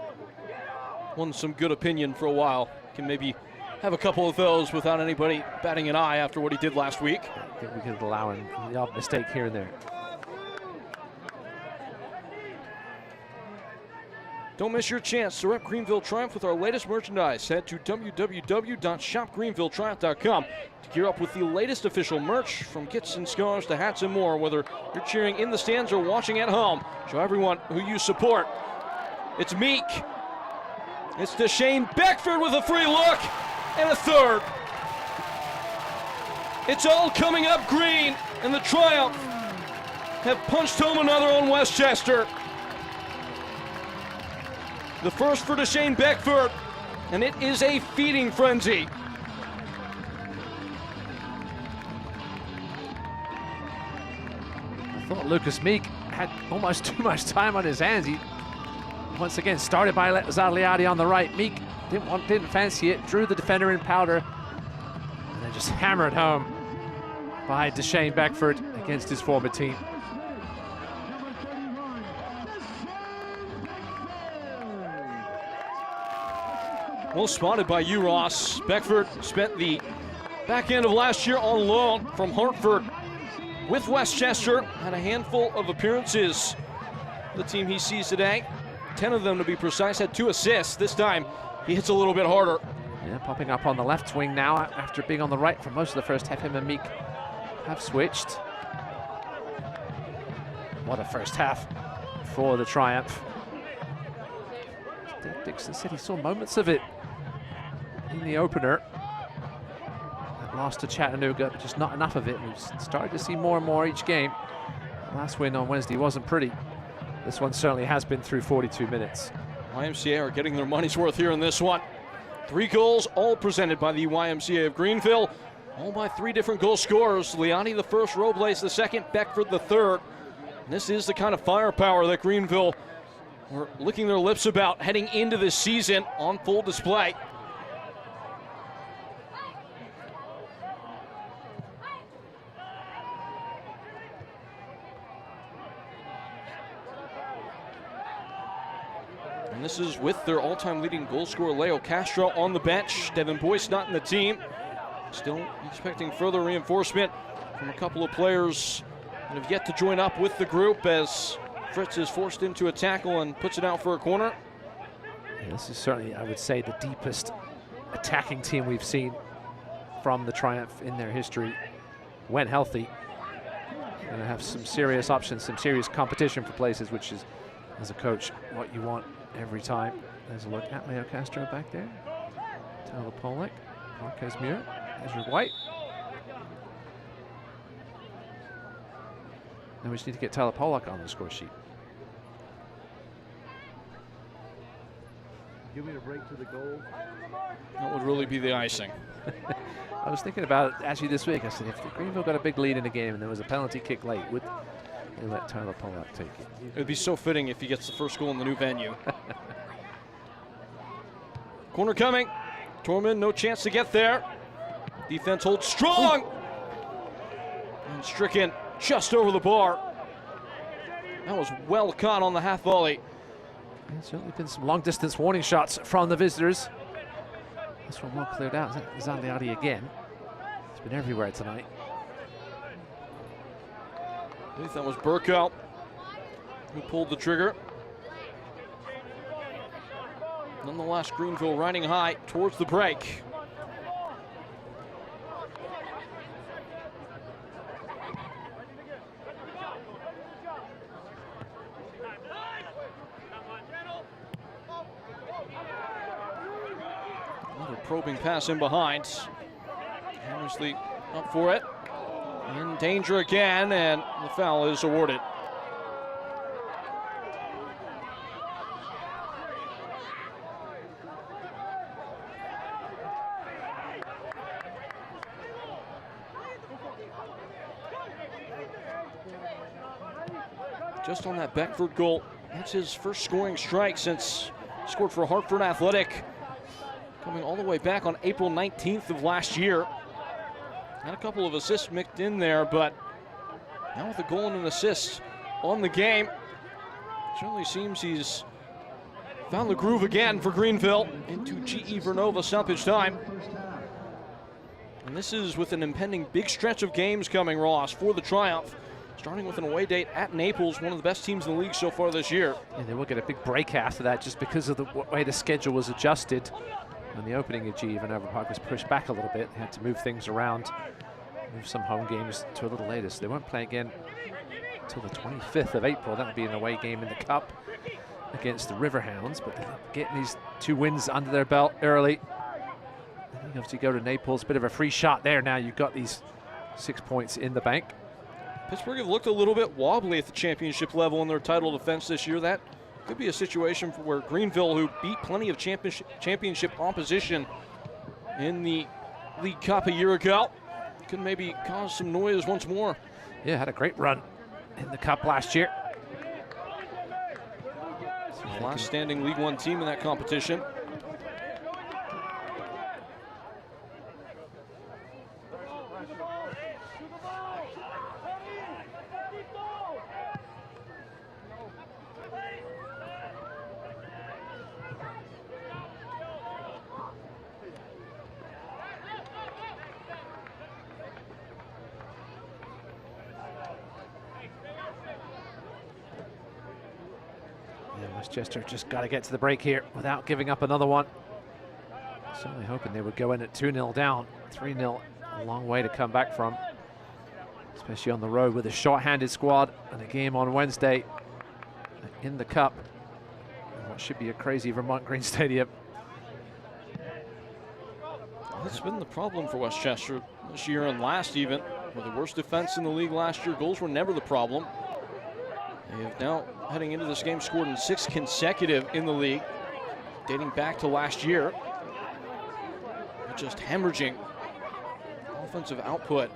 won some good opinion for a while. Can maybe have a couple of those without anybody batting an eye after what he did last week. I think we could allow him the odd mistake here and there. Don't miss your chance to rep Greenville Triumph with our latest merchandise. Head to www.shopgreenvilletriumph.com to gear up with the latest official merch, from kits and scarves to hats and more. Whether you're cheering in the stands or watching at home, show everyone who you support. It's Meek. It's Deshane Beckford with a free look and a third. It's all coming up green, and the Triumph have punched home another on Westchester. The first for Deshane Beckford, and it is a feeding frenzy. I thought Lucas Meek had almost too much time on his hands. He once again started by Zandliati on the right. Meek didn't fancy it, drew the defender in powder, and then just hammered home by Deshane Beckford against his former team. Well spotted by you, Ross. Beckford spent the back end of last year on loan from Hartford with Westchester. Had a handful of appearances. The team he sees today, 10 of them to be precise, had 2 assists. This time he hits a little bit harder. Yeah, popping up on the left wing now after being on the right for most of the first half. Him and Meek have switched. What a first half for the Triumph. Dixon said he saw moments of it in the opener. That lost to Chattanooga, but just not enough of it. We've started to see more and more each game. The last win on Wednesday wasn't pretty. This one certainly has been through 42 minutes. YMCA are getting their money's worth here in this one. 3 goals, all presented by the YMCA of Greenville. All by 3 different goal scorers. Liani the first, Robles the second, Beckford the third. And this is the kind of firepower that Greenville were licking their lips about heading into this season, on full display. And this is with their all-time leading goal scorer, Leo Castro, on the bench. Devin Boyce not in the team. Still expecting further reinforcement from a couple of players that have yet to join up with the group, as Fritz is forced into a tackle and puts it out for a corner. Yeah, this is certainly, I would say, the deepest attacking team we've seen from the Triumph in their history. When healthy, going to have some serious options, some serious competition for places, which is, as a coach, what you want every time. There's a look at Leo Castro back there. Tyler Pollock, Marquez Muir, Ezra White. Now we just need to get Tyler Pollock on the score sheet. Give me a break to the goal. That would really be the icing. I was thinking about it actually this week. I said, if Greenville got a big lead in the game and there was a penalty kick late, would they let Tyler Pollock take it? It would be so fitting if he gets the first goal in the new venue. Corner coming. Torman, no chance to get there. Defense holds strong. And stricken just over the bar. That was well caught on the half volley. There's certainly been some long distance warning shots from the visitors. This one well cleared out. Zandliati again. It's been everywhere tonight. I believe that was Burkow who pulled the trigger. Nonetheless, Greenville riding high towards the break. probing pass in behind. Hammersley up for it. In danger again, and the foul is awarded. Just on that Beckford goal, that's his first scoring strike since he scored for Hartford Athletic, coming all the way back on April 19th of last year. Had a couple of assists mixed in there, but now with a goal and an assist on the game, certainly seems he's found the groove again for Greenville into GE Vernova stoppage time. And this is with an impending big stretch of games coming, Ross, for the Triumph. Starting with an away date at Naples, one of the best teams in the league so far this year. And they will get a big break after that just because of the way the schedule was adjusted. When the opening of GE Vernova Park was pushed back a little bit, they had to move things around, move some home games to a little later. So they won't play again until the 25th of April. That will be an away game in the Cup against the Riverhounds, but they're getting these 2 wins under their belt early. And you obviously go to Naples, bit of a free shot there. Now you've got these 6 points in the bank. Pittsburgh have looked a little bit wobbly at the championship level in their title defense this year. That could be a situation where Greenville, who beat plenty of championship opposition in the League Cup a year ago, could maybe cause some noise once more. Yeah, had a great run in the Cup last year. Last standing League One team in that competition. Westchester just got to get to the break here without giving up another one. Certainly hoping they would go in at 2-0 down. 3-0, a long way to come back from, especially on the road with a short-handed squad and a game on Wednesday in the Cup. And what should be a crazy Vermont Green Stadium. That's been the problem for Westchester this year and last even. With the worst defense in the league last year, goals were never the problem. They have now, heading into this game, scored in 6 consecutive in the league, dating back to last year. Just hemorrhaging offensive output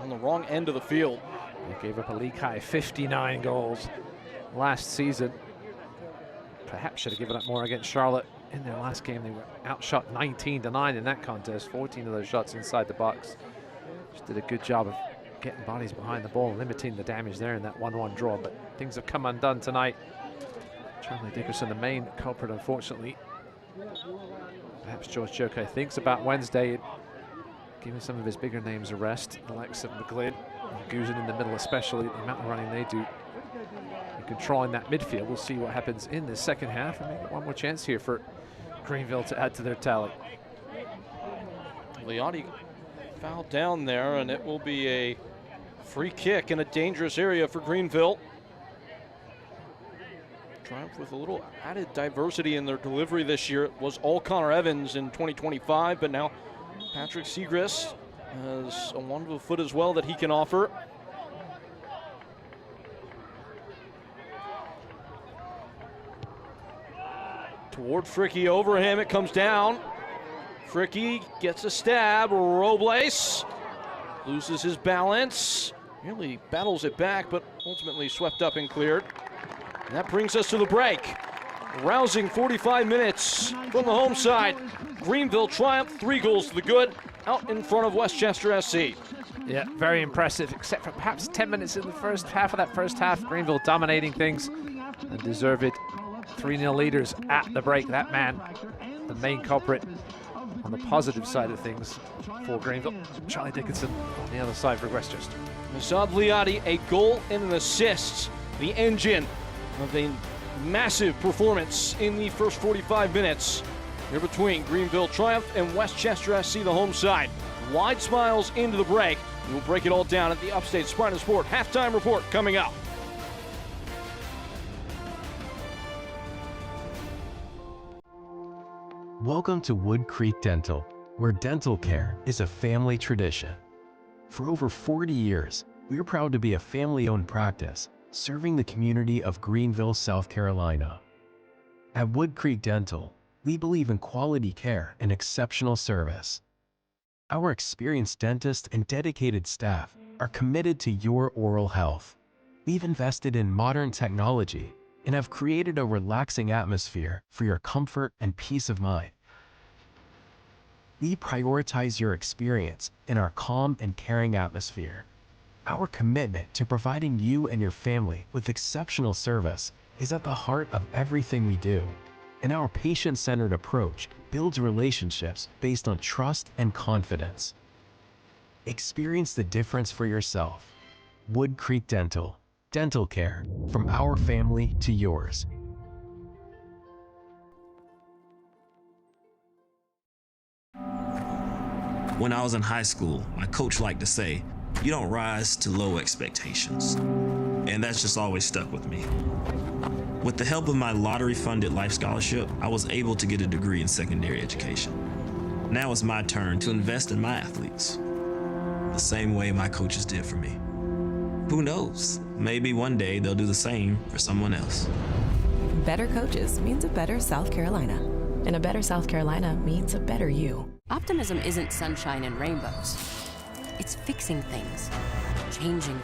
on the wrong end of the field. They gave up a league high 59 goals last season. Perhaps should have given up more against Charlotte in their last game. They were outshot 19-9 in that contest, 14 of those shots inside the box. Just did a good job of getting bodies behind the ball, limiting the damage there in that 1-1 draw, but things have come undone tonight. Charlie Dickerson, the main culprit, unfortunately. Perhaps George Jokai thinks about Wednesday, giving some of his bigger names a rest, the likes of McGlynn and Guzin in the middle, especially the amount of running they do and controlling that midfield. We'll see what happens in the second half, and maybe one more chance here for Greenville to add to their tally. Liotti fouled down there, and it will be a free kick in a dangerous area for Greenville. Triumph with a little added diversity in their delivery this year. It was all Connor Evans in 2025, but now Patrick Segrist has a wonderful foot as well that he can offer. Toward Fricky, over him, it comes down. Fricky gets a stab, Robles loses his balance, nearly battles it back, but ultimately swept up and cleared. And that brings us to the break. Rousing 45 minutes from the home side. Greenville Triumph, 3 goals to the good, out in front of Westchester SC. Yeah, very impressive, except for perhaps 10 minutes in the first half of that first half. Greenville dominating things and deserved 3-0 leaders at the break. That man, the main culprit on the positive side of things for Greenville. Charlie Dickinson on the other side for Westchester. Masad Liotti, a goal and an assist. The engine of a massive performance in the first 45 minutes here between Greenville Triumph and Westchester SC, the home side. Wide smiles into the break. We'll break it all down at the Upstate Spartan Sport halftime report coming up. Welcome to Wood Creek Dental, where dental care is a family tradition. For over 40 years, we're proud to be a family-owned practice serving the community of Greenville, South Carolina. At Wood Creek Dental, we believe in quality care and exceptional service. Our experienced dentists and dedicated staff are committed to your oral health. We've invested in modern technology and have created a relaxing atmosphere for your comfort and peace of mind. We prioritize your experience in our calm and caring atmosphere. Our commitment to providing you and your family with exceptional service is at the heart of everything we do, and our patient-centered approach builds relationships based on trust and confidence. Experience the difference for yourself. Wood Creek Dental. Dental care from our family to yours. When I was in high school, my coach liked to say, "You don't rise to low expectations." And that's just always stuck with me. With the help of my lottery-funded life scholarship, I was able to get a degree in secondary education. Now it's my turn to invest in my athletes, the same way my coaches did for me. Who knows? Maybe one day they'll do the same for someone else. Better coaches means a better South Carolina. And a better South Carolina means a better you. Optimism isn't sunshine and rainbows. It's fixing things, changing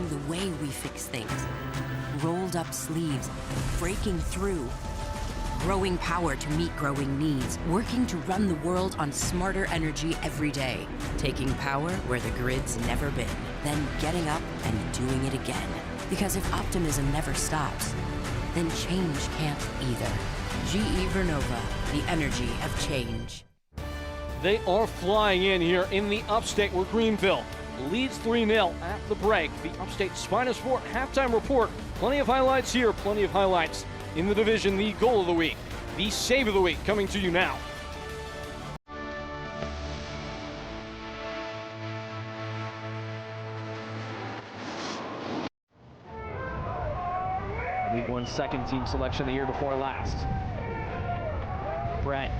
the way we fix things. Rolled up sleeves, breaking through, growing power to meet growing needs, working to run the world on smarter energy every day, taking power where the grid's never been, then getting up and doing it again. Because if optimism never stops, then change can't either. GE Vernova, the energy of change. They are flying in here in the upstate where Greenville leads 3-0 at the break. The Upstate Spina Sport halftime report. Plenty of highlights here, plenty of highlights in the division. The goal of the week, the save of the week coming to you now. League One second team selection the year before last. Brett,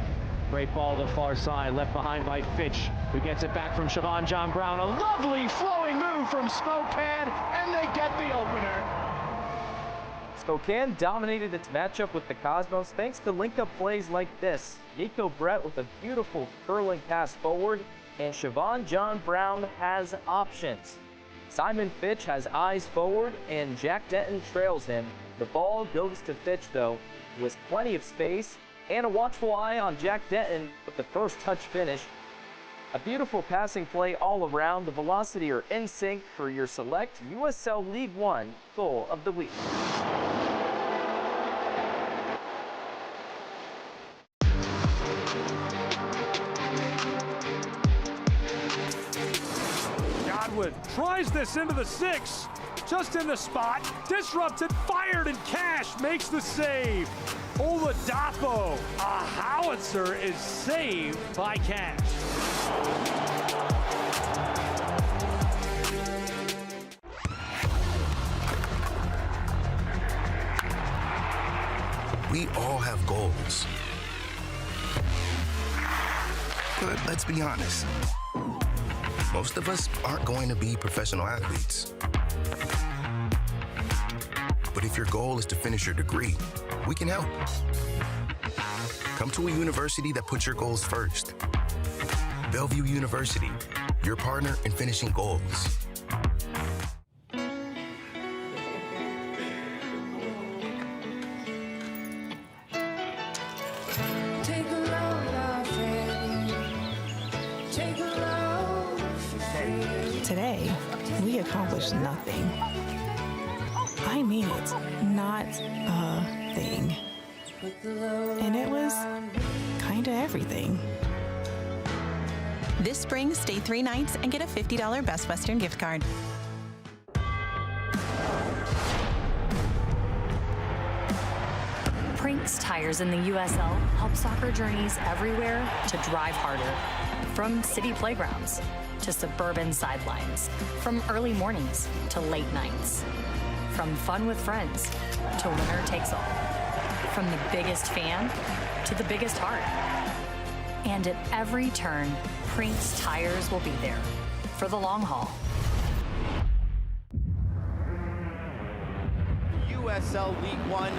great ball to the far side, left behind by Fitch, who gets it back from Siobhan John Brown. A lovely flowing move from Spokane, and they get the opener. Spokane dominated its matchup with the Cosmos thanks to link-up plays like this. Yako Brett with a beautiful curling pass forward, and Siobhan John Brown has options. Simon Fitch has eyes forward, and Jack Denton trails him. The ball goes to Fitch, though, with plenty of space and a watchful eye on Jack Denton with the first touch finish. A beautiful passing play all around. The Velocity are in sync for your select USL League One goal of the week. Godwin tries this into the 6. Just in the spot, disrupted, fired, and Cash makes the save. Oladapo, a howitzer, is saved by Cash. We all have goals. But let's be honest, most of us aren't going to be professional athletes. But if your goal is to finish your degree, we can help. Come to a university that puts your goals first. Bellevue University, your partner in finishing goals. Today, we accomplished nothing. I mean it, not a thing. And it was kinda everything. This spring, stay 3 nights and get a $50 Best Western gift card. Prinks Tires in the USL help soccer journeys everywhere to drive harder. From city playgrounds to suburban sidelines. From early mornings to late nights. From fun with friends to winner takes all. From the biggest fan to the biggest heart. And at every turn, Prinks Tires will be there for the long haul. USL League One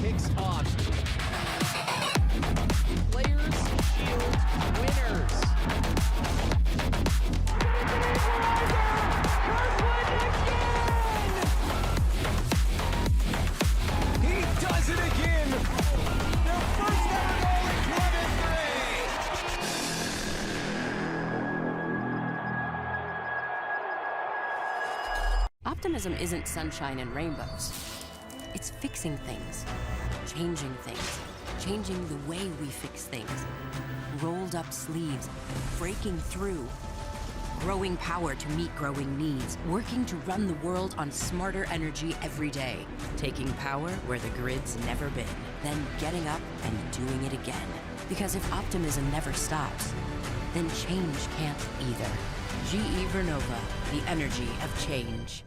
kicks off. Players Shield winners. He does it again. Their first ever goal in club history. Optimism isn't sunshine and rainbows. It's fixing things, changing the way we fix things. Rolled up sleeves, breaking through, growing power to meet growing needs, working to run the world on smarter energy every day, taking power where the grid's never been, then getting up and doing it again. Because if optimism never stops, then change can't either. GE Vernova, the energy of change.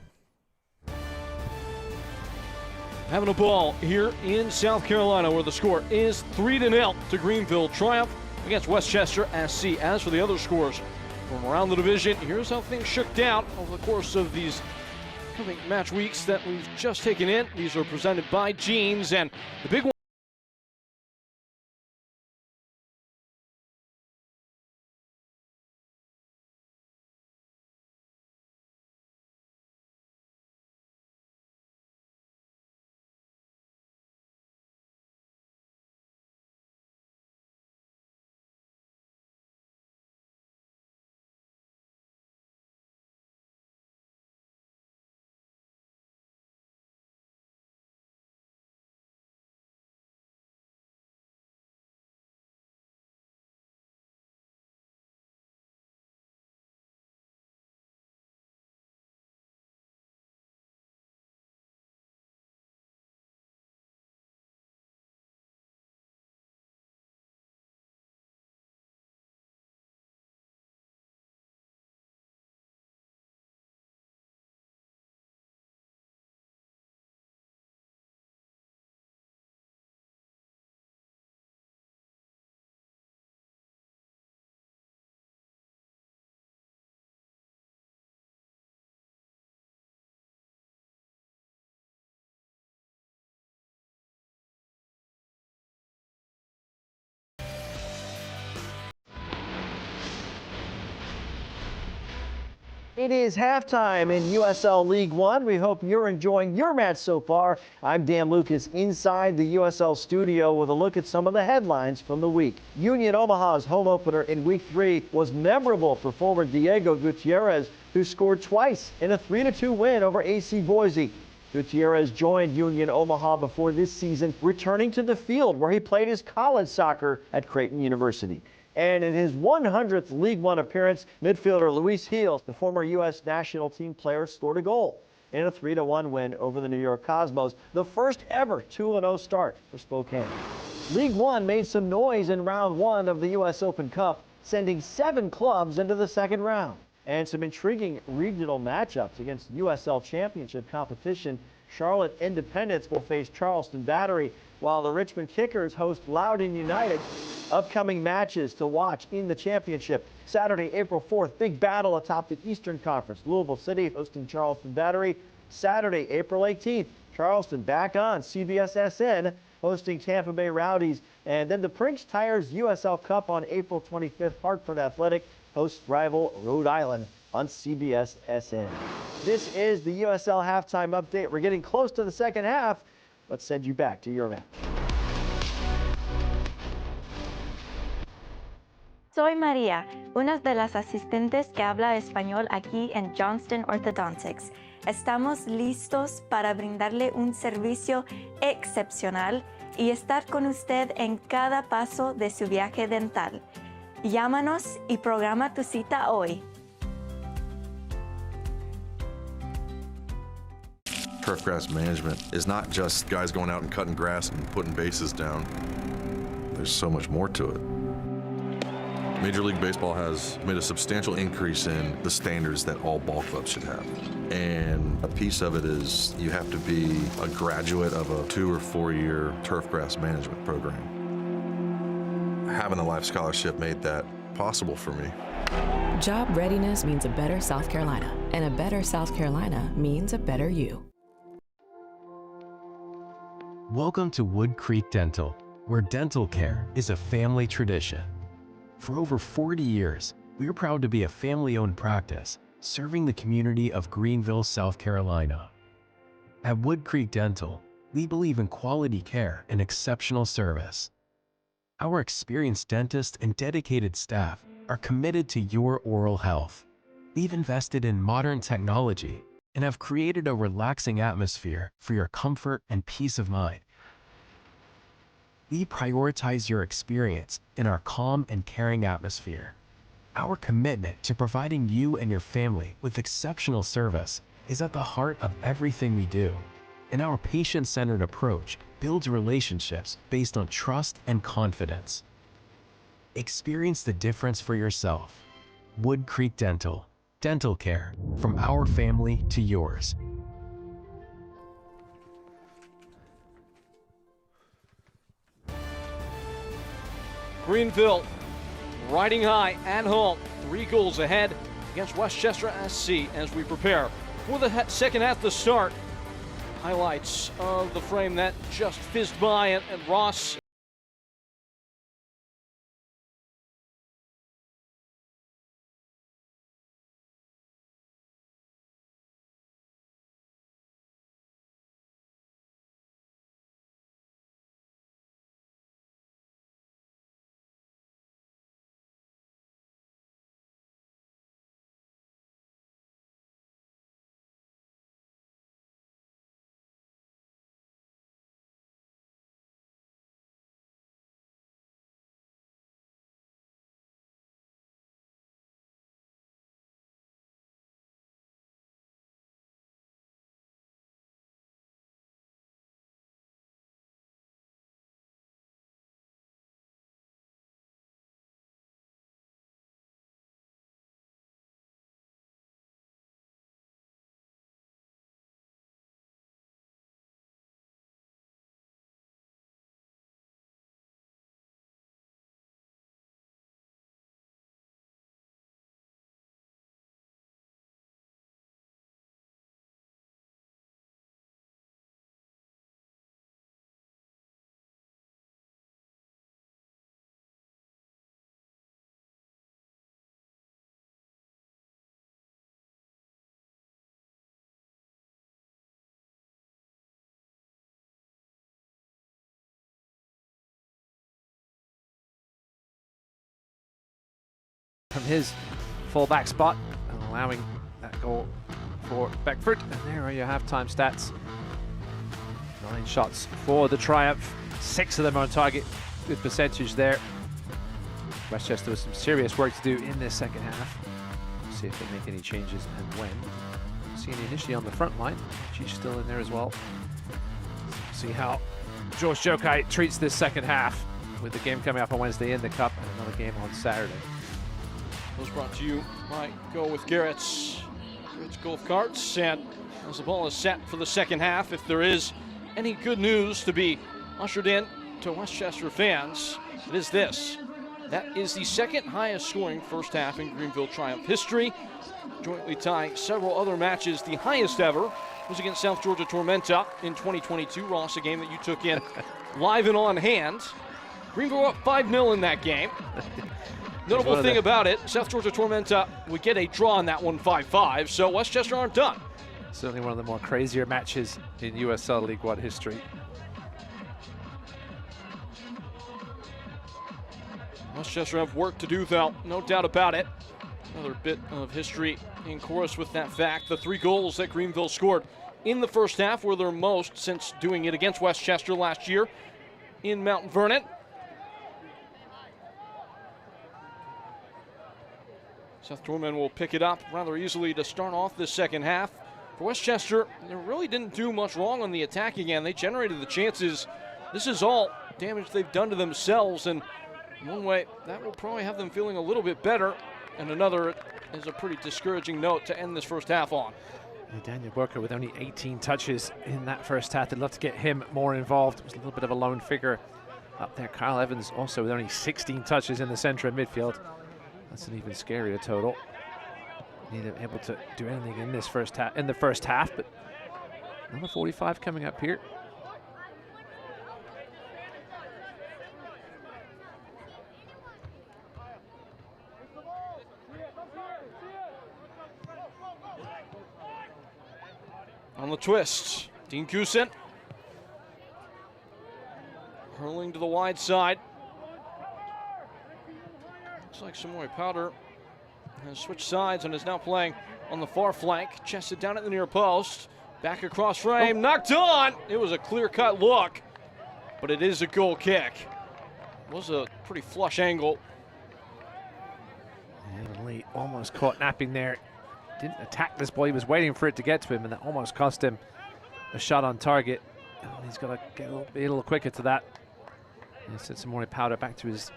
Having a ball here in South Carolina where the score is 3-0 to Greenville. Triumph against Westchester SC. As for the other scores from around the division, here's how things shook out over the course of these coming match weeks that we've just taken in. These are presented by Jeans, and the big one. It is halftime in USL League One. We hope you're enjoying your match so far. I'm Dan Lucas inside the USL studio with a look at some of the headlines from the week. Union Omaha's home opener in Week 3 was memorable for forward Diego Gutierrez, who scored twice in a 3-2 win over AC Boise. Gutierrez joined Union Omaha before this season, returning to the field where he played his college soccer at Creighton University. And in his 100th League One appearance, midfielder Luis Gil, the former U.S. national team player, scored a goal in a 3-1 win over the New York Cosmos, the first ever 2-0 start for Spokane. League One made some noise in round 1 of the U.S. Open Cup, sending 7 clubs into the second round. And some intriguing regional matchups against USL Championship competition. Charlotte Independence will face Charleston Battery, while the Richmond Kickers host Loudoun United. Upcoming matches to watch in the championship. Saturday, April 4th, big battle atop the Eastern Conference. Louisville City hosting Charleston Battery. Saturday, April 18th, Charleston back on CBS SN hosting Tampa Bay Rowdies. And then the Prinks Tires USL Cup on April 25th. Hartford Athletic hosts rival Rhode Island on CBS SN. This is the USL halftime update. We're getting close to the second half. Let's send you back to your match. Soy María, una de las asistentes que habla español aquí en Johnston Orthodontics. Estamos listos para brindarle un servicio excepcional y estar con usted en cada paso de su viaje dental. Llámanos y programa tu cita hoy. Turf grass management is not just guys going out and cutting grass and putting bases down. There's so much more to it. Major League Baseball has made a substantial increase in the standards that all ball clubs should have. And a piece of it is you have to be a graduate of a 2 or 4 year turf grass management program. having the Life Scholarship made that possible for me. Job readiness means a better South Carolina, and a better South Carolina means a better you. Welcome to Wood Creek Dental, where dental care is a family tradition. For over 40 years, we are proud to be a family-owned practice, serving the community of Greenville, South Carolina. At Wood Creek Dental, we believe in quality care and exceptional service. Our experienced dentists and dedicated staff are committed to your oral health. We've invested in modern technology and have created a relaxing atmosphere for your comfort and peace of mind. We prioritize your experience in our calm and caring atmosphere. Our commitment to providing you and your family with exceptional service is at the heart of everything we do, and our patient-centered approach builds relationships based on trust and confidence. Experience the difference for yourself. Wood Creek Dental. Dental care from our family to yours. Greenville riding high at home, 3 goals ahead against Westchester SC as we prepare for the second half to start. Highlights of the frame that just fizzed by, and Ross from his fullback spot, allowing that goal for Beckford. And there are your halftime stats. 9 shots for the Triumph, 6 of them on target. Good percentage there. Westchester with some serious work to do in this second half. We'll see if they make any changes and when. Seeing initially on the front line, she's still in there as well. See how George Jokai treats this second half, with the game coming up on Wednesday in the Cup and another game on Saturday. was brought to you by Go with Garrett's Golf Carts. And as the ball is set for the second half, if there is any good news to be ushered in to Westchester fans, it is this. That is the second highest scoring first half in Greenville Triumph history, jointly tying several other matches. The highest ever was against South Georgia Tormenta in 2022. Ross, a game that you took in live and on hand. Greenville up 5-0 in that game. Notable thing about it, South Georgia Tormenta would get a draw on that one 5-5, so Westchester aren't done. Certainly one of the more crazier matches in USL League One history. Westchester have work to do, though, no doubt about it. Another bit of history in chorus with that fact. The 3 goals that Greenville scored in the first half were their most since doing it against Westchester last year in Mount Vernon. South Tormenta will pick it up rather easily to start off this second half. For Westchester, they really didn't do much wrong on the attack again. They generated the chances. This is all damage they've done to themselves, and in one way, that will probably have them feeling a little bit better, and another is a pretty discouraging note to end this first half on. Yeah, Daniel Burker with only 18 touches in that first half. They'd love to get him more involved. It was a little bit of a lone figure up there. Kyle Evans also with only 16 touches in the center of midfield. That's an even scarier total. Neither able to do anything in this first half, but number 45 coming up here. On the twist, Dean Goosen hurling to the wide side. Looks like Samoy Powder has switched sides and is now playing on the far flank. Chested down at the near post. Back across frame, knocked on. It was a clear-cut look, but it is a goal kick. It was a pretty flush angle. And Lee almost caught napping there. Didn't attack this ball, he was waiting for it to get to him, and that almost cost him a shot on target. And he's got to get be a little quicker to that. And he sent some more Powder back to his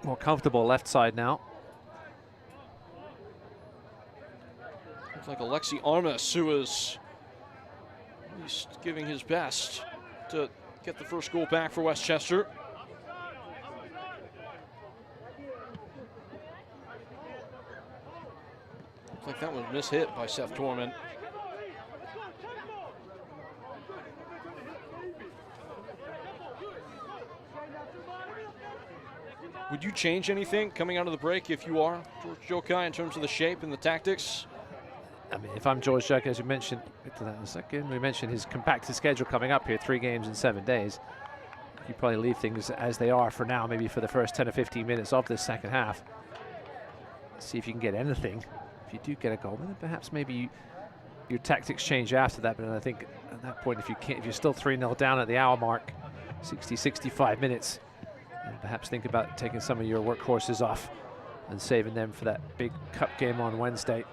more comfortable left side now. Looks like Alexi Armas, who is at least giving his best to get the first goal back for Westchester. Looks like that was mishit by Seth Torman. Would you change anything coming out of the break if you are George Jokai in terms of the shape and the tactics? I mean, if I'm George Jokai, as you mentioned, get to that in a second. We mentioned his compacted schedule coming up here, 3 games in 7 days. You probably leave things as they are for now, maybe for the first 10 or 15 minutes of this second half. See if you can get anything. If you do get a goal, then perhaps maybe your tactics change after that. But I think at that point, if you're still 3-0 down at the hour mark, 60, 65 minutes, and perhaps think about taking some of your workhorses off and saving them for that big cup game on Wednesday.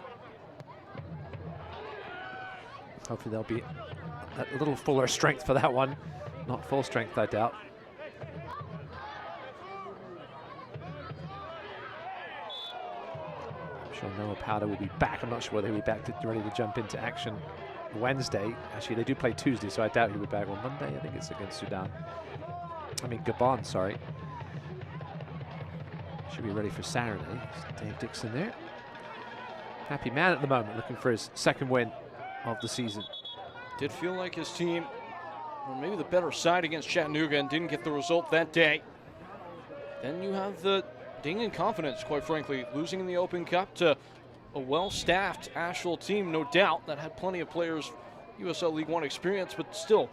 Hopefully they'll be a little fuller strength for that one. Not full strength, I doubt. I'm sure Noah Powder will be back. I'm not sure whether he'll be back ready to jump into action Wednesday. Actually, they do play Tuesday, so I doubt he'll be back on Monday. I think it's against Sudan. I mean, Gabon, sorry. Should be ready for Saturday. Dave Dixon there. Happy man at the moment, looking for his second win of the season. Did feel like his team were maybe the better side against Chattanooga and didn't get the result that day. Then you have the ding in confidence, quite frankly, losing in the Open Cup to a well-staffed Asheville team, no doubt, that had plenty of players, USL League One experience, but still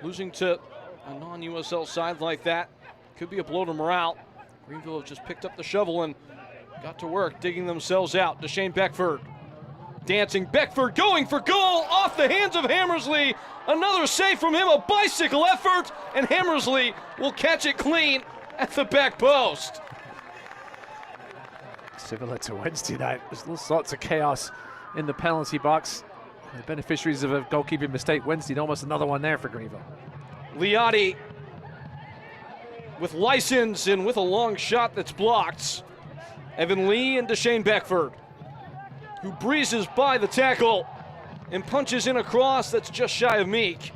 losing to a non-USL side like that could be a blow to morale. Greenville have just picked up the shovel and got to work digging themselves out. DeShane Beckford dancing. Beckford going for goal off the hands of Hammersley. Another save from him, a bicycle effort, and Hammersley will catch it clean at the back post. Similar to Wednesday night, there's all sorts of chaos in the penalty box. The beneficiaries of a goalkeeping mistake Wednesday, almost another one there for Greenville. Liotti with license and with a long shot that's blocked. Evan Lee and DeShane Beckford, who breezes by the tackle and punches in a cross that's just shy of Meek.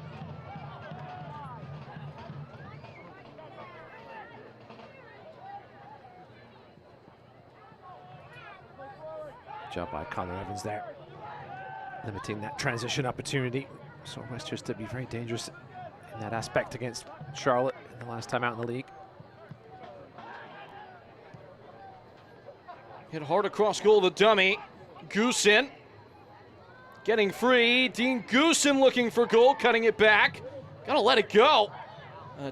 Job by Connor Evans there, limiting that transition opportunity. So Westchester to be very dangerous in that aspect against Charlotte in the last time out in the league. Hit hard across goal, the dummy. Goosen getting free. Dean Goosen looking for goal, cutting it back. Gotta let it go.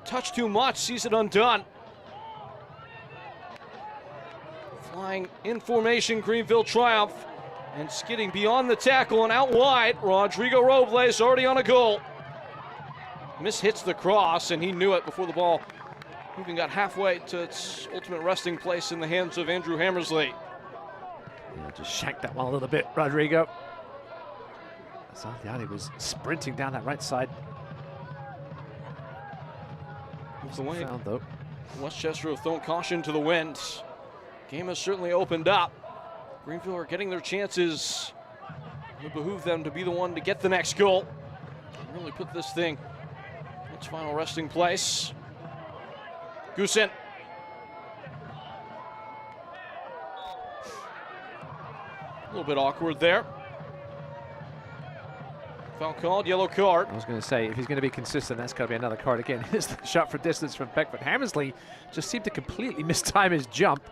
Touch too much, sees it undone. Flying in formation, Greenville triumph. And skidding beyond the tackle and out wide. Rodrigo Robles already on a goal. Mishits the cross, and he knew it before the ball even got halfway to its ultimate resting place in the hands of Andrew Hammersley. Yeah, just shanked that one a little bit, Rodrigo. He was sprinting down that right side. Moves away. Found, though. Westchester have thrown caution to the wind. Game has certainly opened up. Greenville are getting their chances. It would behoove them to be the one to get the next goal. Really put this thing in its final resting place. Goosen. A little bit awkward there. Foul called, yellow card. I was going to say, if he's going to be consistent, that's got to be another card again. Here's the shot for distance from Beckford. Hammersley just seemed to completely mistime his jump.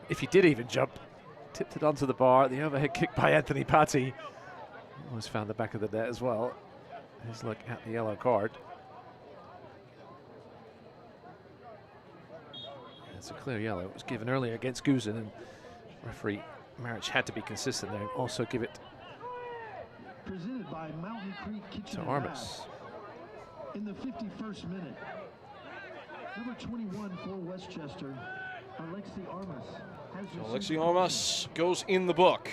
If he did even jump. Tipped it onto the bar. The overhead kick by Anthony Patti. Almost found the back of the net as well. Here's a look at the yellow card. It's a clear yellow. It was given earlier against Goosen, and referee Marich had to be consistent there and also give it Presented by Mountain Creek Kitchen to and Armas. Bath. In the 51st minute, number 21 for Westchester, Alexi Armas. Alexi Armas goes in the book.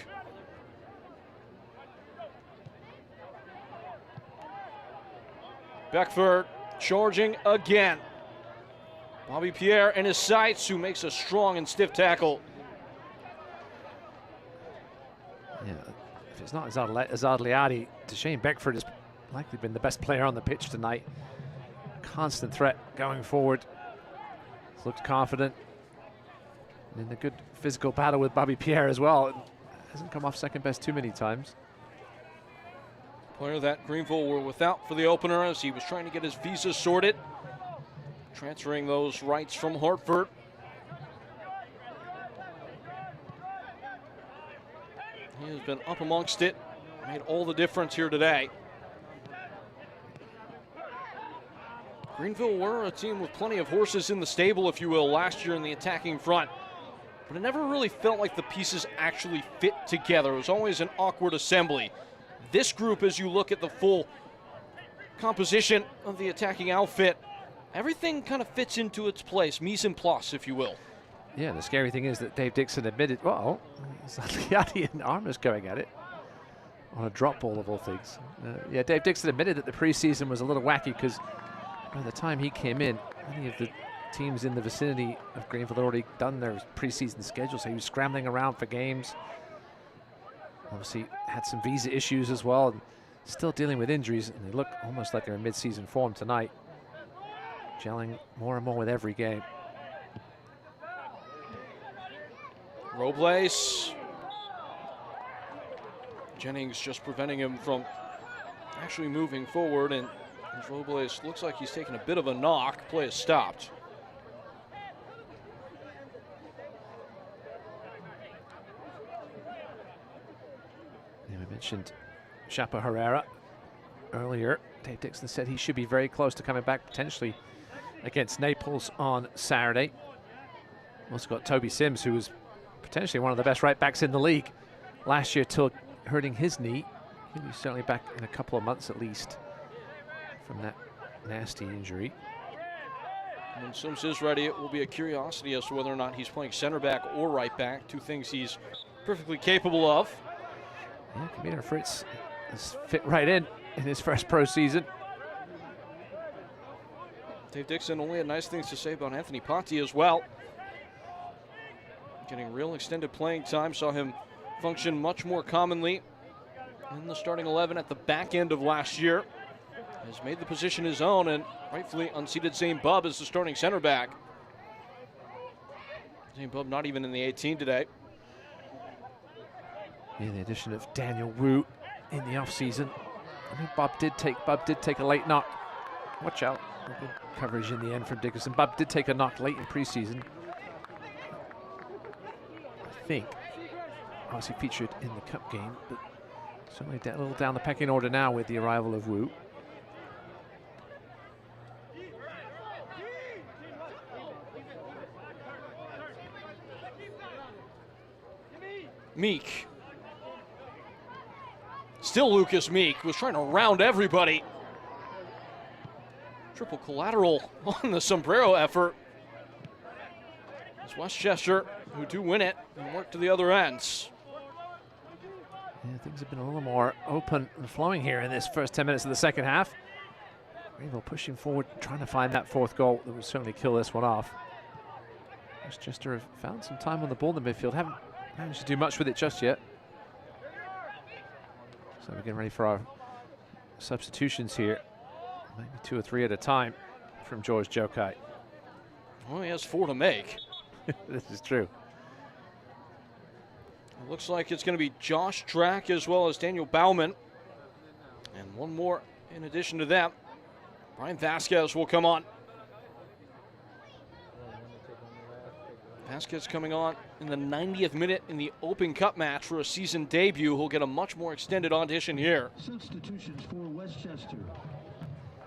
Beckford charging again. Bobby Pierre in his sights, who makes a strong and stiff tackle. Yeah, if it's not Azadliadi, Deshane Beckford has likely been the best player on the pitch tonight. Constant threat going forward. Looks confident. And in a good physical battle with Bobby Pierre as well. It hasn't come off second best too many times. Player that Greenville were without for the opener as he was trying to get his visa sorted. Transferring those rights from Hartford. He has been up amongst it. Made all the difference here today. Greenville were a team with plenty of horses in the stable, if you will, last year in the attacking front. But it never really felt like the pieces actually fit together. It was always an awkward assembly. This group, as you look at the full composition of the attacking outfit, everything kind of fits into its place, mise en place, if you will. Yeah, the scary thing is that Dave Dixon admitted, well, Zaliati and Armas going at it on a drop ball of all things. Yeah, Dave Dixon admitted that the preseason was a little wacky because by the time he came in, many of the teams in the vicinity of Greenville had already done their preseason schedule, so he was scrambling around for games. Obviously had some visa issues as well, and still dealing with injuries, and they look almost like they're in mid-season form tonight. Gelling more and more with every game. Robles. Jennings just preventing him from actually moving forward, and as Robles looks like he's taking a bit of a knock. Play is stopped. Yeah, we mentioned Chapo Herrera earlier. Dave Dixon said he should be very close to coming back potentially against Naples on Saturday. Also got Toby Sims, who was potentially one of the best right backs in the league last year till hurting his knee. He'll be certainly back in a couple of months at least from that nasty injury. When Sims is ready, it will be a curiosity as to whether or not he's playing center back or right back, two things he's perfectly capable of. Yeah, Camino Fritz has fit right in his first pro season. Dave Dixon only had nice things to say about Anthony Patti as well. Getting real extended playing time, saw him function much more commonly in the starting 11 at the back end of last year. Has made the position his own and rightfully unseated Zane Bubb as the starting center back. Zane Bubb not even in the 18 today. Yeah, the addition of Daniel Wu in the offseason. I mean, Bubb did take a late knock. Watch out. Good coverage in the end from Dickerson. Bubb did take a knock late in preseason. I think obviously featured in the cup game, but certainly a little down the pecking order now with the arrival of Wu. Meek. Still Lucas Meek was trying to round everybody. Triple collateral on the sombrero effort. It's Westchester who do win it and work to the other ends. Yeah, things have been a little more open and flowing here in this first 10 minutes of the second half. Greenville pushing forward, trying to find that fourth goal that would certainly kill this one off. Westchester have found some time on the ball in the midfield, haven't managed to do much with it just yet. So we're getting ready for our substitutions here. Maybe 2 or 3 at a time from George Jokai. Well, he has 4 to make. This is true. It looks like it's going to be Josh Drack as well as Daniel Bauman. And one more in addition to that. Brian Vasquez will come on. Vasquez coming on in the 90th minute in the Open Cup match for a season debut. He'll get a much more extended audition here. Substitutions for Westchester.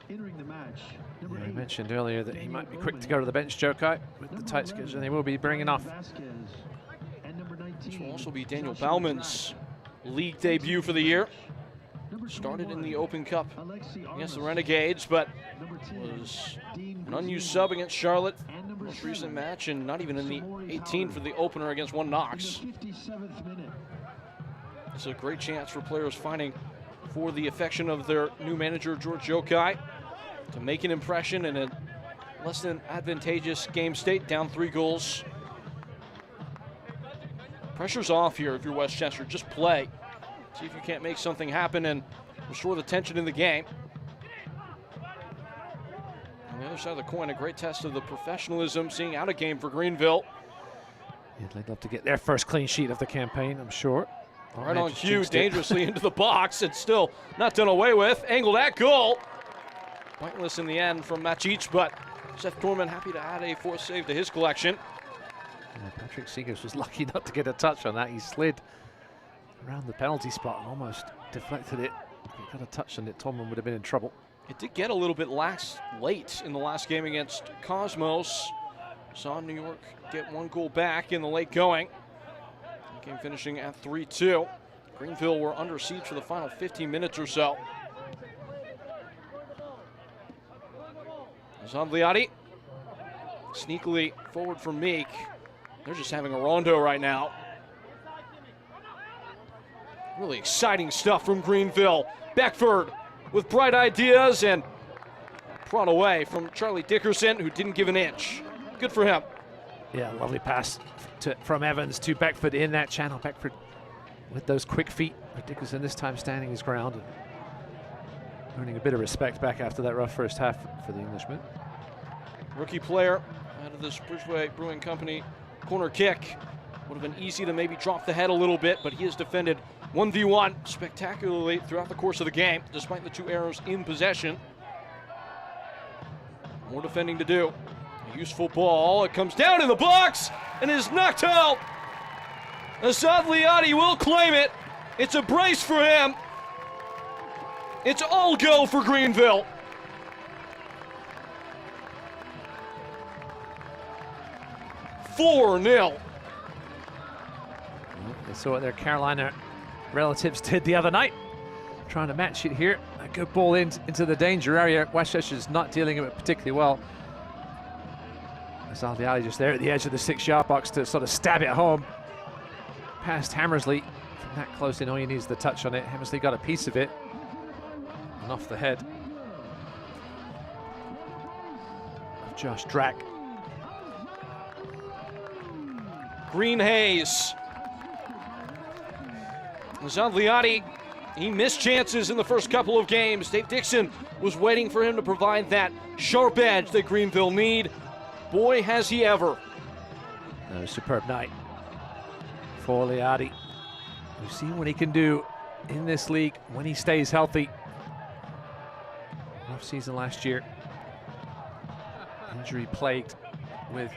Entering the match. Yeah, I mentioned earlier that he might be quick to go to the bench, Jokai, with the tight schedule they will be bringing off. This will also be Daniel Bauman's league debut for the year. Started in the Open Cup against the Renegades, but was an unused sub against Charlotte. Most recent match, and not even in the 18 for the opener against One Knox. It's a great chance for players fighting for the affection of their new manager, George Jokai, to make an impression in a less than advantageous game state, down 3 goals. Pressure's off here if you're Westchester. Just play. See if you can't make something happen and restore the tension in the game. On the other side of the coin, a great test of the professionalism, seeing out a game for Greenville. Yeah, they'd love to get their first clean sheet of the campaign, I'm sure. Right on cue, dangerously into the box. It's still not done away with. Angled at goal. Pointless in the end from Macic, but Seth Dorman happy to add a 4th save to his collection. Yeah, Patrick Seegers was lucky not to get a touch on that. He slid around the penalty spot and almost deflected it. If he got a touch on it, Tolman would have been in trouble. It did get a little bit lax late in the last game against Cosmos. Saw New York get 1 goal back in the late going. The game finishing at 3-2. Greenville were under siege for the final 15 minutes or so. Zandliati sneakily forward for Meek. They're just having a rondo right now. Really exciting stuff from Greenville. Beckford with bright ideas and brought away from Charlie Dickerson, who didn't give an inch. Good for him. Yeah, lovely pass from Evans to Beckford in that channel. Beckford with those quick feet. But Dickerson this time standing his ground and earning a bit of respect back after that rough first half for the Englishman. Rookie player out of this Bridgeway Brewing Company corner kick. Would have been easy to maybe drop the head a little bit, but he has defended 1v1 spectacularly throughout the course of the game, despite the 2 errors in possession. More defending to do. A useful ball. It comes down in the box and is knocked out. Azadliati will claim it. It's a brace for him. It's all go for Greenville. "4-0. They saw what their Carolina relatives did the other night, trying to match it here. A good ball into the danger area. Westchester's not dealing with it particularly well. Zaldiali just there at the edge of the 6-yard box to sort of stab it home. Past Hammersley. From that close in, all you need is the touch on it. Hammersley got a piece of it. And off the head of Josh Drack. Green Hayes. Zandliati, he missed chances in the first couple of games. Dave Dixon was waiting for him to provide that sharp edge that Greenville need. Boy, has he ever. A superb night for Liati. We've seen what he can do in this league when he stays healthy. Rough season last year. Injury plagued with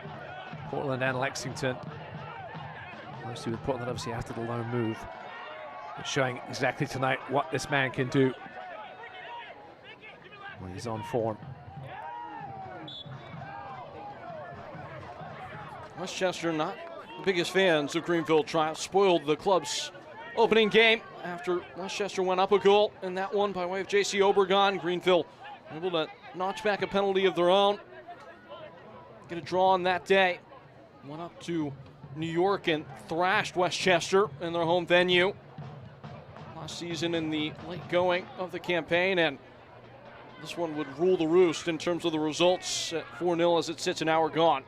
Portland and Lexington. Mostly with Portland obviously after the loan move. But showing exactly tonight what this man can do when he's on form. Westchester not the biggest fans of Greenville triumph. Spoiled the club's opening game after Westchester went up a goal in that one by way of J.C. Obregon. Greenville able to notch back a penalty of their own. Get a draw on that day. Went up to New York and thrashed Westchester in their home venue last season in the late going of the campaign, and this one would rule the roost in terms of the results at 4-0 as it sits an hour gone.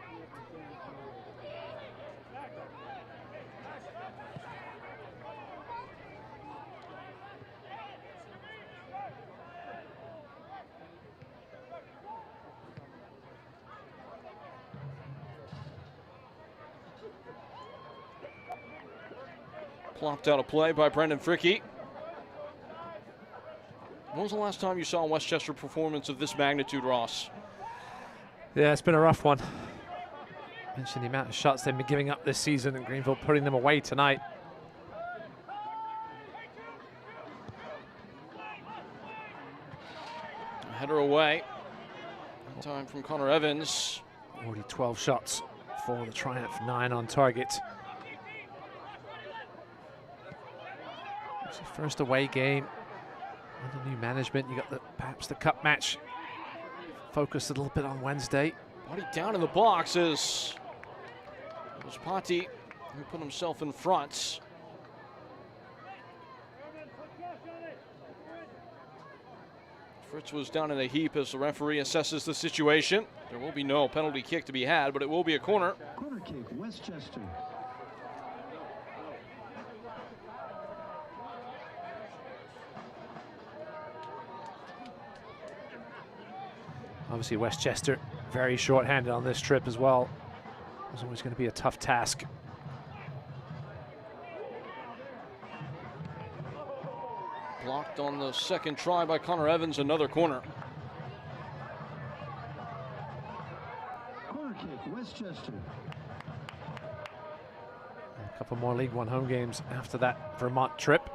Plopped out of play by Brendan Fricke. When was the last time you saw a Westchester performance of this magnitude, Ross? Yeah, it's been a rough one. Mentioned the amount of shots they've been giving up this season, and Greenville putting them away tonight. Header away. Time from Connor Evans. Already 12 shots for the Triumph, 9 on target. It's the first away game under new management. You got perhaps the cup match focused a little bit on Wednesday. Body down in the box as it was Patti who put himself in front. Fritz was down in a heap as the referee assesses the situation. There will be no penalty kick to be had, but it will be a corner. Corner kick, Westchester. Obviously Westchester very short-handed on this trip as well. It was always going to be a tough task. Blocked on the second try by Connor Evans, another corner. Corner kick, Westchester. A couple more League One home games after that Vermont trip.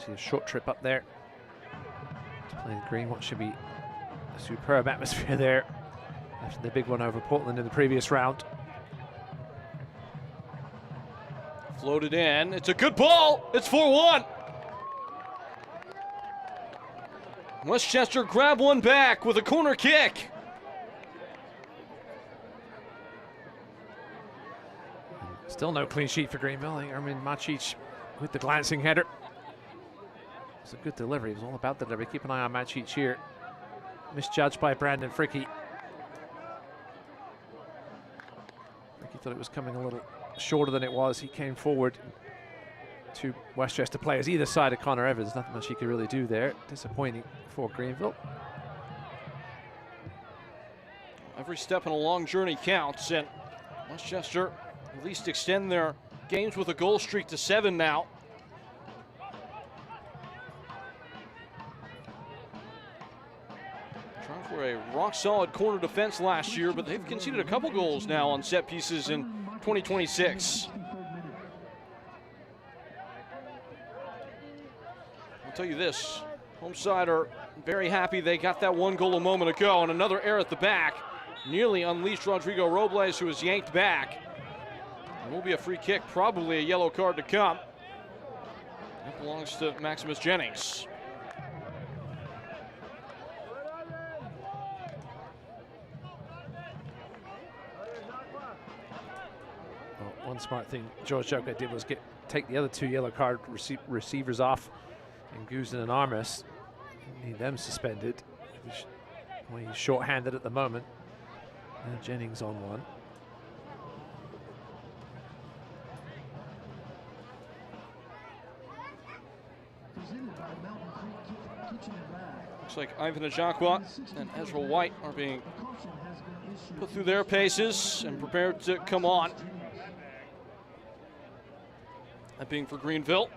See a short trip up there to play the Green. What should be a superb atmosphere there after the big one over Portland in the previous round. Floated in. It's a good ball. It's 4-1. Westchester grab one back with a corner kick. Still no clean sheet for Greenville. Ermin Macic with the glancing header. It's a good delivery. It was all about the delivery. Keep an eye on Macic here. Misjudged by Brandon Fricke. Fricke thought it was coming a little shorter than it was. He came forward. Two Westchester players either side of Connor Evans. Nothing much he could really do there. Disappointing for Greenville. Every step in a long journey counts, and Westchester at least extend their games with a goal streak to 7 now. Trying for a rock-solid corner defense last year, but they've conceded a couple goals now on set pieces in 2026. I'll tell you this, home side are very happy they got that one goal a moment ago, and another error at the back. Nearly unleashed Rodrigo Robles, who was yanked back. It will be a free kick, probably a yellow card to come. It belongs to Maximus Jennings. Well, one smart thing George Joker did was take the other two yellow card receivers off, and Guzin and Armas. Need them suspended. He's short-handed at the moment. And Jennings on one. Looks like Ivan Ajakwa and Ezra White are being put through their paces and prepared to come on. That being for Greenville.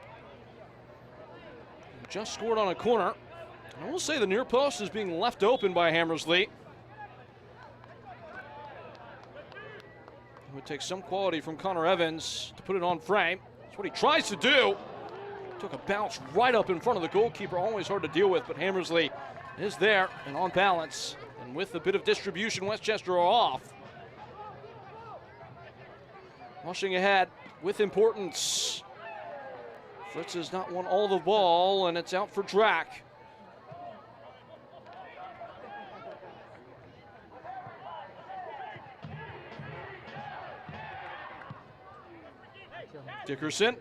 Just scored on a corner. I will say the near post is being left open by Hammersley. It would take some quality from Connor Evans to put it on frame. That's what he tries to do. Took a bounce right up in front of the goalkeeper, always hard to deal with, but Hammersley is there and on balance. And with a bit of distribution, Westchester are off. Rushing ahead with importance. Fritz has not won all the ball, and it's out for Drack. Dickerson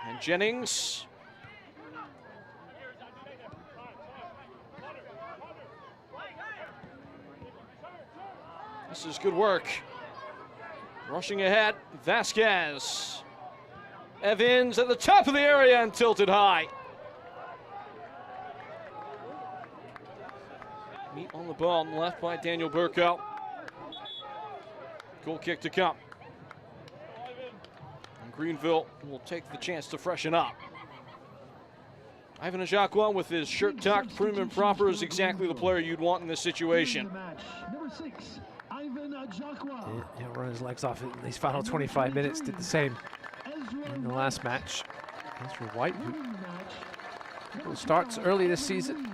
and Jennings. This is good work. Rushing ahead, Vasquez. Evans at the top of the area and tilted high. Meat on the ball, left by Daniel Burko. Goal kick to come. Greenville will take the chance to freshen up. Ivan Ajakwa with his shirt tucked, prim and proper, is exactly the player you'd want in this situation. Number 6, Ivan Ajakwa. He'll run his legs off in these final 25 minutes. Did the same in the last match. Ezra White, who starts early this season.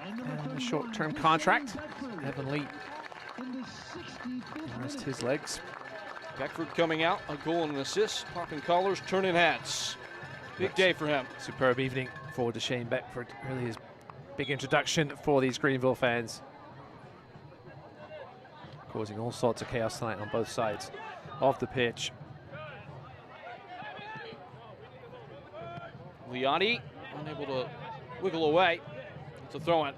And a short-term contract. Evan Lee rest his legs. Beckford coming out, a goal and an assist, popping collars, turning hats. Big day for him. Superb evening for Deshane Beckford. Really his big introduction for these Greenville fans. Causing all sorts of chaos tonight on both sides of the pitch. Liotti unable to wiggle away. It's a throw-in.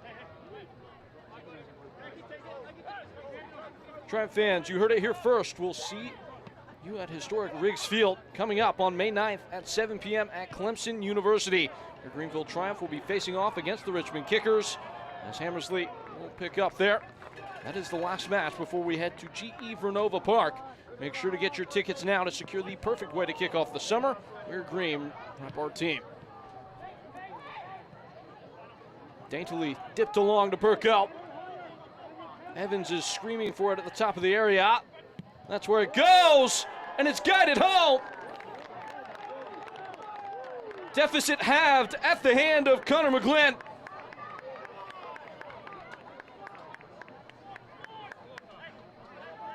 Triumph fans, you heard it here first. We'll see you at historic Riggs Field coming up on May 9th at 7 p.m. at Clemson University. Your Greenville Triumph will be facing off against the Richmond Kickers as Hammersley will pick up there. That is the last match before we head to GE Vernova Park. Make sure to get your tickets now to secure the perfect way to kick off the summer. Wear green, prep our team. Daintily dipped along to Perko. Evans is screaming for it at the top of the area. That's where it goes, and it's guided home. Deficit halved at the hand of Connor McGlynn.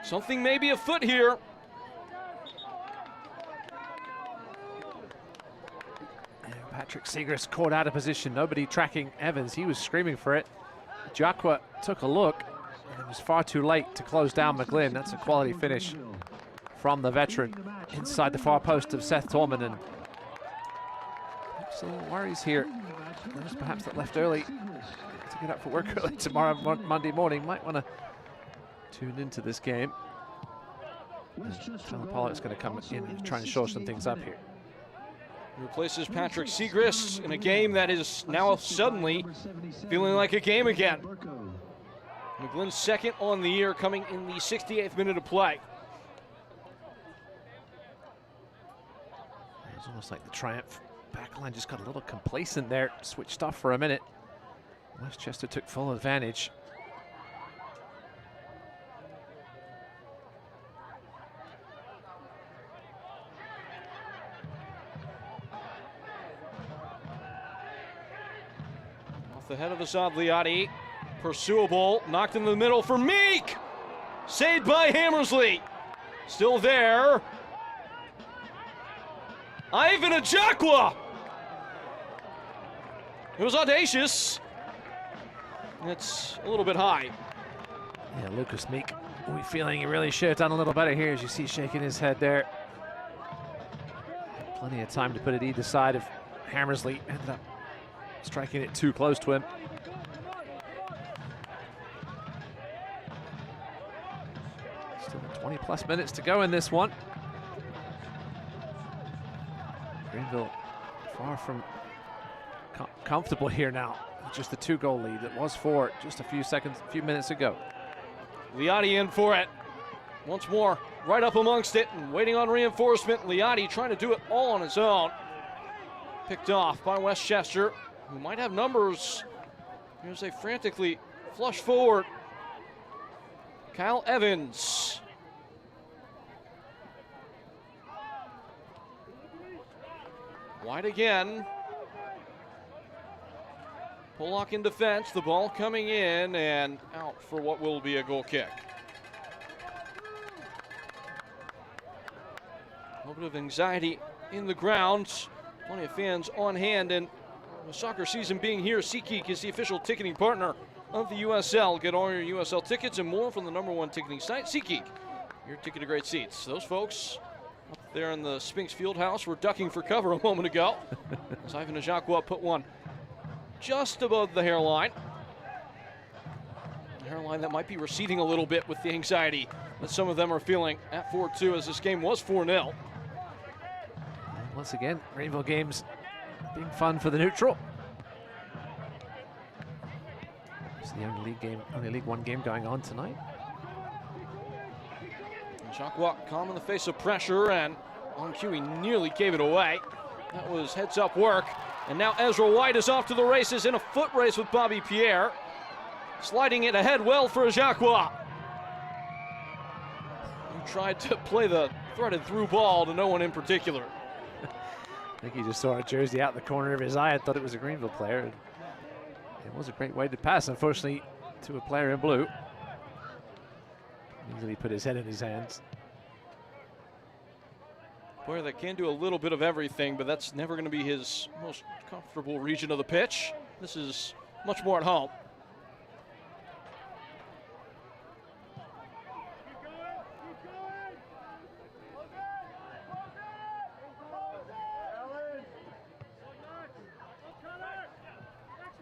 Something may be afoot here. Patrick Segrist caught out of position. Nobody tracking Evans. He was screaming for it. Jakwa took a look. It was far too late to close down McGlynn. That's a quality finish from the veteran inside the far post of Seth Tolman. And some worries here. Those perhaps that left early to get up for work early tomorrow, Monday morning, might want to tune into this game. Tyler Pollock's going to come in and try and shore some things up here. He replaces Patrick Segrist in a game that is now suddenly feeling like a game again. McGlynn's second on the year, coming in the 68th minute of play. It's almost like the Triumph backline just got a little complacent there, switched off for a minute. Westchester took full advantage. Off the head of Assad Liotti. Pursuable, knocked in the middle for Meek! Saved by Hammersley. Still there. Ivan Ajakwa! It was audacious. It's a little bit high. Yeah, Lucas Meek, we feeling he really should have done a little better here, as you see shaking his head there. Plenty of time to put it either side of Hammersley. Ended up striking it too close to him. Still 20+ minutes to go in this one. Greenville far from comfortable here now. Just the 2-goal lead that was 4 just a few minutes ago. Liotti in for it. Once more, right up amongst it and waiting on reinforcement. Liotti trying to do it all on his own. Picked off by Westchester, who might have numbers. Here's they frantically flush forward. Kyle Evans. Wide again. Pollock in defense, the ball coming in and out for what will be a goal kick. A little bit of anxiety in the grounds. Plenty of fans on hand, and the soccer season being here, SeatGeek is the official ticketing partner of the USL. Get all your USL tickets and more from the #1 ticketing site, SeatGeek. Your ticket to great seats. Those folks up there in the Spinks Fieldhouse were ducking for cover a moment ago. As Ivan Ajakwa put one just above the hairline. A hairline that might be receding a little bit with the anxiety that some of them are feeling at 4-2, as this game was 4-0. Once again, Greenville games being fun for the neutral. It's the only League One game going on tonight. Ajakwa calm in the face of pressure, and On cue, he nearly gave it away. That was heads-up work. And now Ezra White is off to the races in a foot race with Bobby Pierre. Sliding it ahead well for Jacques. He tried to play the threaded through ball to no one in particular. I think he just saw a jersey out the corner of his eye and thought it was a Greenville player. It was a great way to pass, unfortunately, to a player in blue. Easily put his head in his hands. Player that can do a little bit of everything, but that's never going to be his most comfortable region of the pitch. This is much more at home.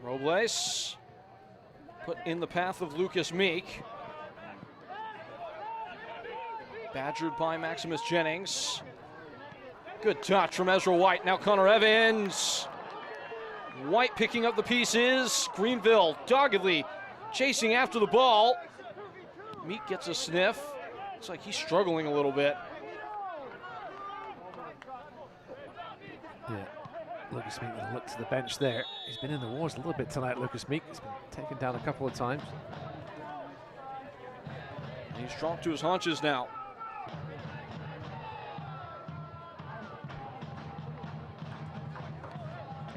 Robles put in the path of Lucas Meek. Badgered by Maximus Jennings. Good touch from Ezra White. Now Connor Evans. White picking up the pieces. Greenville doggedly chasing after the ball. Meek gets a sniff. Looks like he's struggling a little bit. Yeah, Lucas Meek with a look to the bench there. He's been in the wars a little bit tonight, Lucas Meek. He's been taken down a couple of times. He's dropped to his haunches now.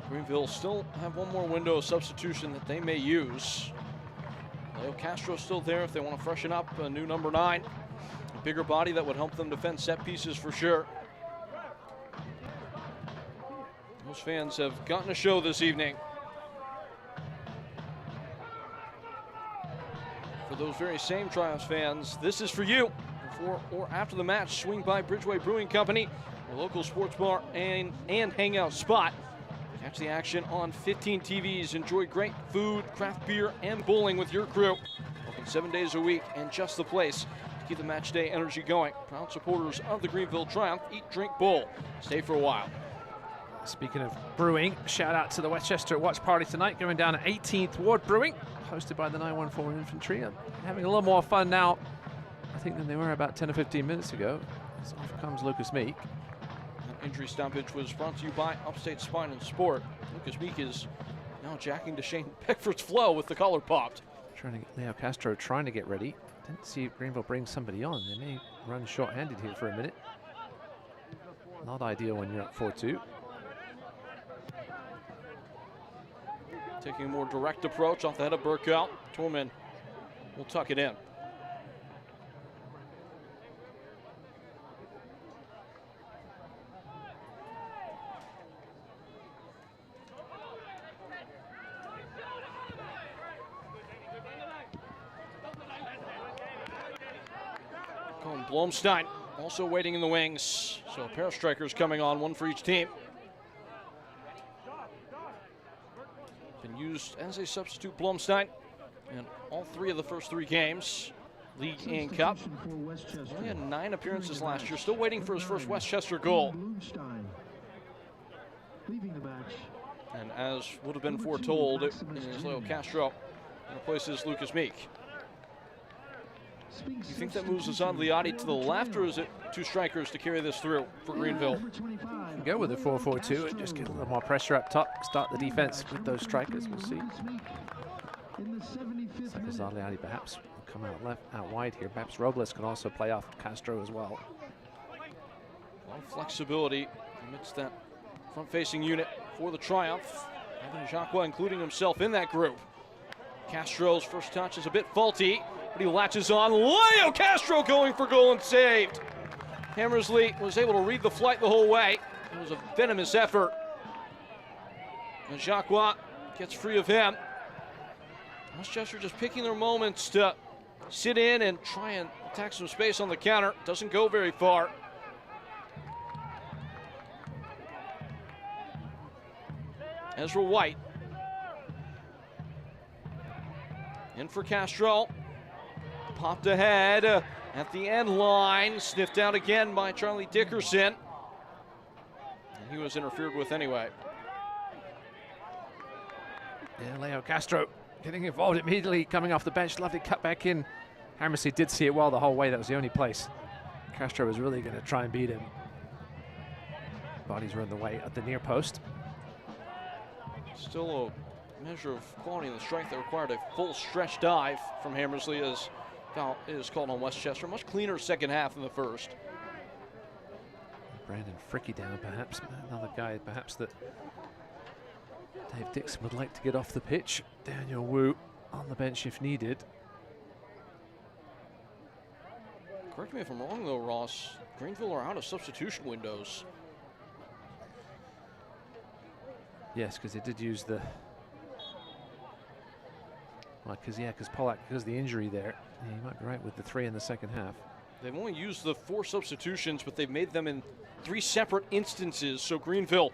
Greenville still have one more window of substitution that they may use. Leo Castro still there if they want to freshen up a new number 9. A bigger body that would help them defend set pieces for sure. Those fans have gotten a show this evening. For those very same Triumphs fans, this is for you. Before or after the match, swing by Bridgeway Brewing Company, your local sports bar and hangout spot. Catch the action on 15 TVs. Enjoy great food, craft beer, and bowling with your crew. Open 7 days a week and just the place to keep the match day energy going. Proud supporters of the Greenville Triumph. Eat, drink, bowl. Stay for a while. Speaking of brewing, shout out to the Westchester watch party tonight, going down at 18th Ward Brewing, hosted by the 914 Infantry. I'm having a little more fun now, I think, than they were about 10 or 15 minutes ago. As off comes Lucas Meek. Injury stoppage was brought to you by Upstate Spine and Sport. Lucas Meek is now jacking to Shane Beckford's flow with the collar popped. Trying to get Leo Castro trying to get ready. Didn't see Greenville bring somebody on. They may run short-handed here for a minute. Not ideal when you're up 4-2. Taking a more direct approach off the head of Burkout. Torman will tuck it in. Colin Blomstein also waiting in the wings. So a pair of strikers coming on, one for each team. Been used as a substitute, Blomstein, in all 3 of the first 3 games, league and cup. Only had 9 appearances last year, still waiting for his first Westchester goal. And as would have been foretold, it is Leo Castro and replaces Lucas Meek. You think that moves Azad Liati to the left, or is it 2 strikers to carry this through for Greenville? Go with a 4-4-2 and just get a little more pressure up top. Start the defense with those strikers. We'll see. Azad Liati perhaps will come out wide here. Perhaps Robles can also play off Castro as well. A lot of flexibility amidst that front-facing unit for the Triumph. Evan Jacques including himself in that group. Castro's first touch is a bit faulty, but he latches on. Leo Castro going for goal and saved. Hammersley was able to read the flight the whole way. It was a venomous effort. And Jacques gets free of him. Westchester just picking their moments to sit in and try and attack some space on the counter. Doesn't go very far. Ezra White. In for Castro. Popped ahead at the end line. Sniffed out again by Charlie Dickerson. And he was interfered with anyway. Yeah, Leo Castro getting involved immediately, coming off the bench. Lovely cut back in. Hammersley did see it well the whole way. That was the only place Castro was really going to try and beat him. bodies were in the way at the near post. Still a measure of quality in the strike that required a full stretch dive from Hammersley as foul is called on Westchester. Much cleaner second half than the first. Brandon Fricky down, perhaps another guy perhaps that Dave Dixon would like to get off the pitch. Daniel Wu on the bench if needed. Correct me if I'm wrong though, Ross. Greenville are out of substitution windows. Yes, because they did use the... Well, because Pollack, because of the injury there, yeah, you might be right with the 3 in the second half. They've only used the 4 substitutions, but they've made them in 3 separate instances. So Greenville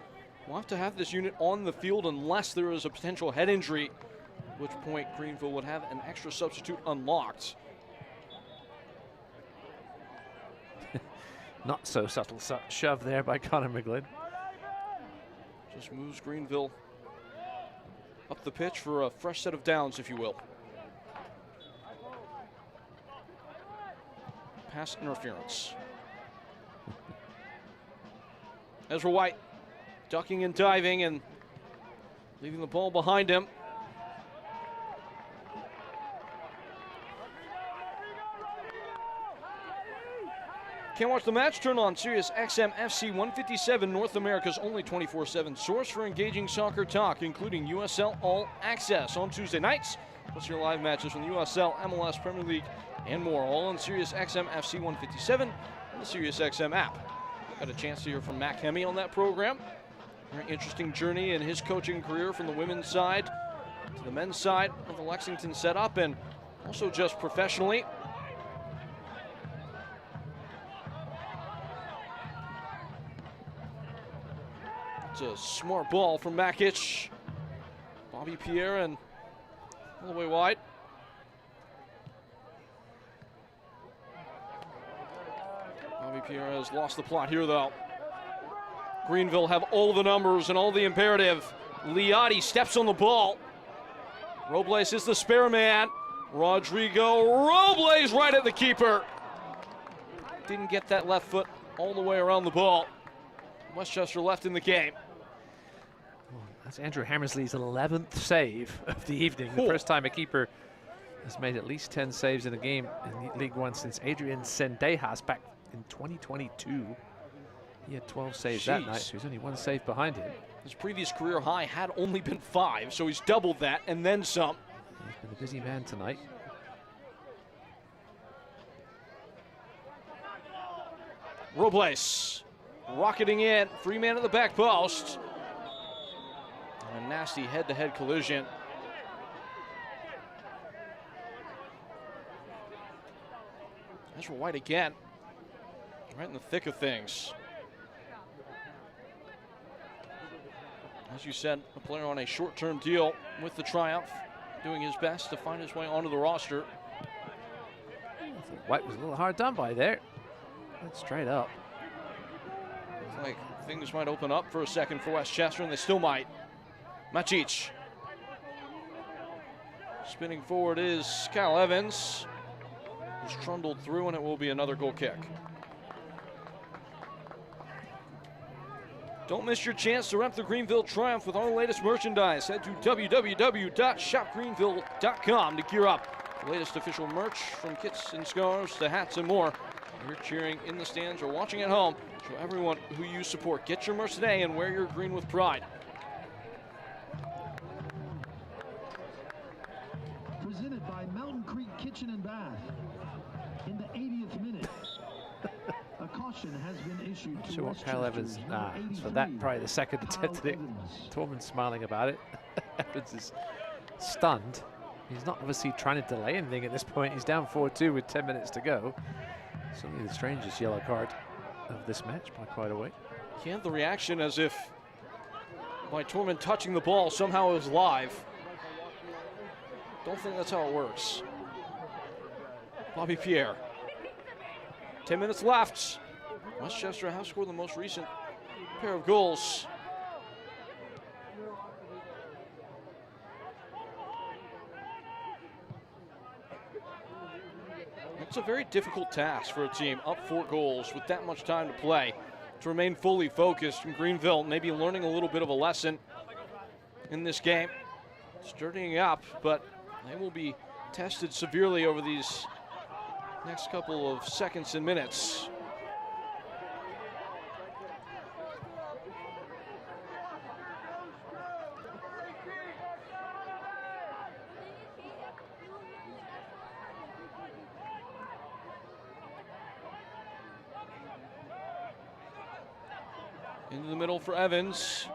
will have to have this unit on the field unless there is a potential head injury, at which point Greenville would have an extra substitute unlocked. Not so subtle shove there by Connor McGlynn. Just moves Greenville up the pitch for a fresh set of downs, if you will. Pass interference. Ezra White ducking and diving and leaving the ball behind him. Can't watch the match? Turn on Sirius XM FC 157, North America's only 24/7 source for engaging soccer talk, including USL All Access on Tuesday nights, plus your live matches from the USL, MLS, Premier League, and more, all on Sirius XM FC 157 and the Sirius XM app. Got a chance to hear from Mac Hemme on that program. Very interesting journey in his coaching career from the women's side to the men's side of the Lexington setup, and also just professionally. It's a smart ball from Makic. Bobby Pierre and all the way wide. Bobby Pierre has lost the plot here though. Greenville have all the numbers and all the imperative. Liotti steps on the ball. Robles is the spare man. Rodrigo Robles right at the keeper. Didn't get that left foot all the way around the ball. Westchester left in the game. That's Andrew Hammersley's 11th save of the evening. The first time a keeper has made at least 10 saves in a game in League One since Adrian Sendejas back in 2022. He had 12 saves that night, so he's only 1 save behind him. His previous career high had only been 5, so he's doubled that and then some. He's been a busy man tonight. Robles rocketing in, free man at the back post. And a nasty head-to-head collision. Ezra White again, right in the thick of things. As you said, a player on a short-term deal with the Triumph, doing his best to find his way onto the roster. White was a little hard done by there. Went straight up. Looks like things might open up for a second for Westchester, and they still might. Macic. Spinning forward is Kyle Evans, who's trundled through, and it will be another goal kick. Don't miss your chance to rep the Greenville Triumph with our latest merchandise. Head to www.shopgreenville.com to gear up. The latest official merch, from kits and scarves to hats and more. You're cheering in the stands or watching at home. Show everyone who you support. Get your merch today and wear your green with pride. Presented by Mountain Creek Kitchen and Bath. In the 80th minute, a caution has been issued to Sure what Kyle Evans, for that probably the second attempt at it. Torman's smiling about it. Evans is stunned. He's not obviously trying to delay anything at this point. He's down 4-2 with 10 minutes to go. Certainly the strangest yellow card of this match by quite a way. He had the reaction as if by Torman touching the ball somehow it was live. Don't think that's how it works. Bobby Pierre. 10 minutes left. Westchester has scored the most recent pair of goals. It's a very difficult task for a team up 4 goals with that much time to play to remain fully focused. And Greenville maybe learning a little bit of a lesson in this game. Sturdying up, but they will be tested severely over these next couple of seconds and minutes. Into the middle for Evans.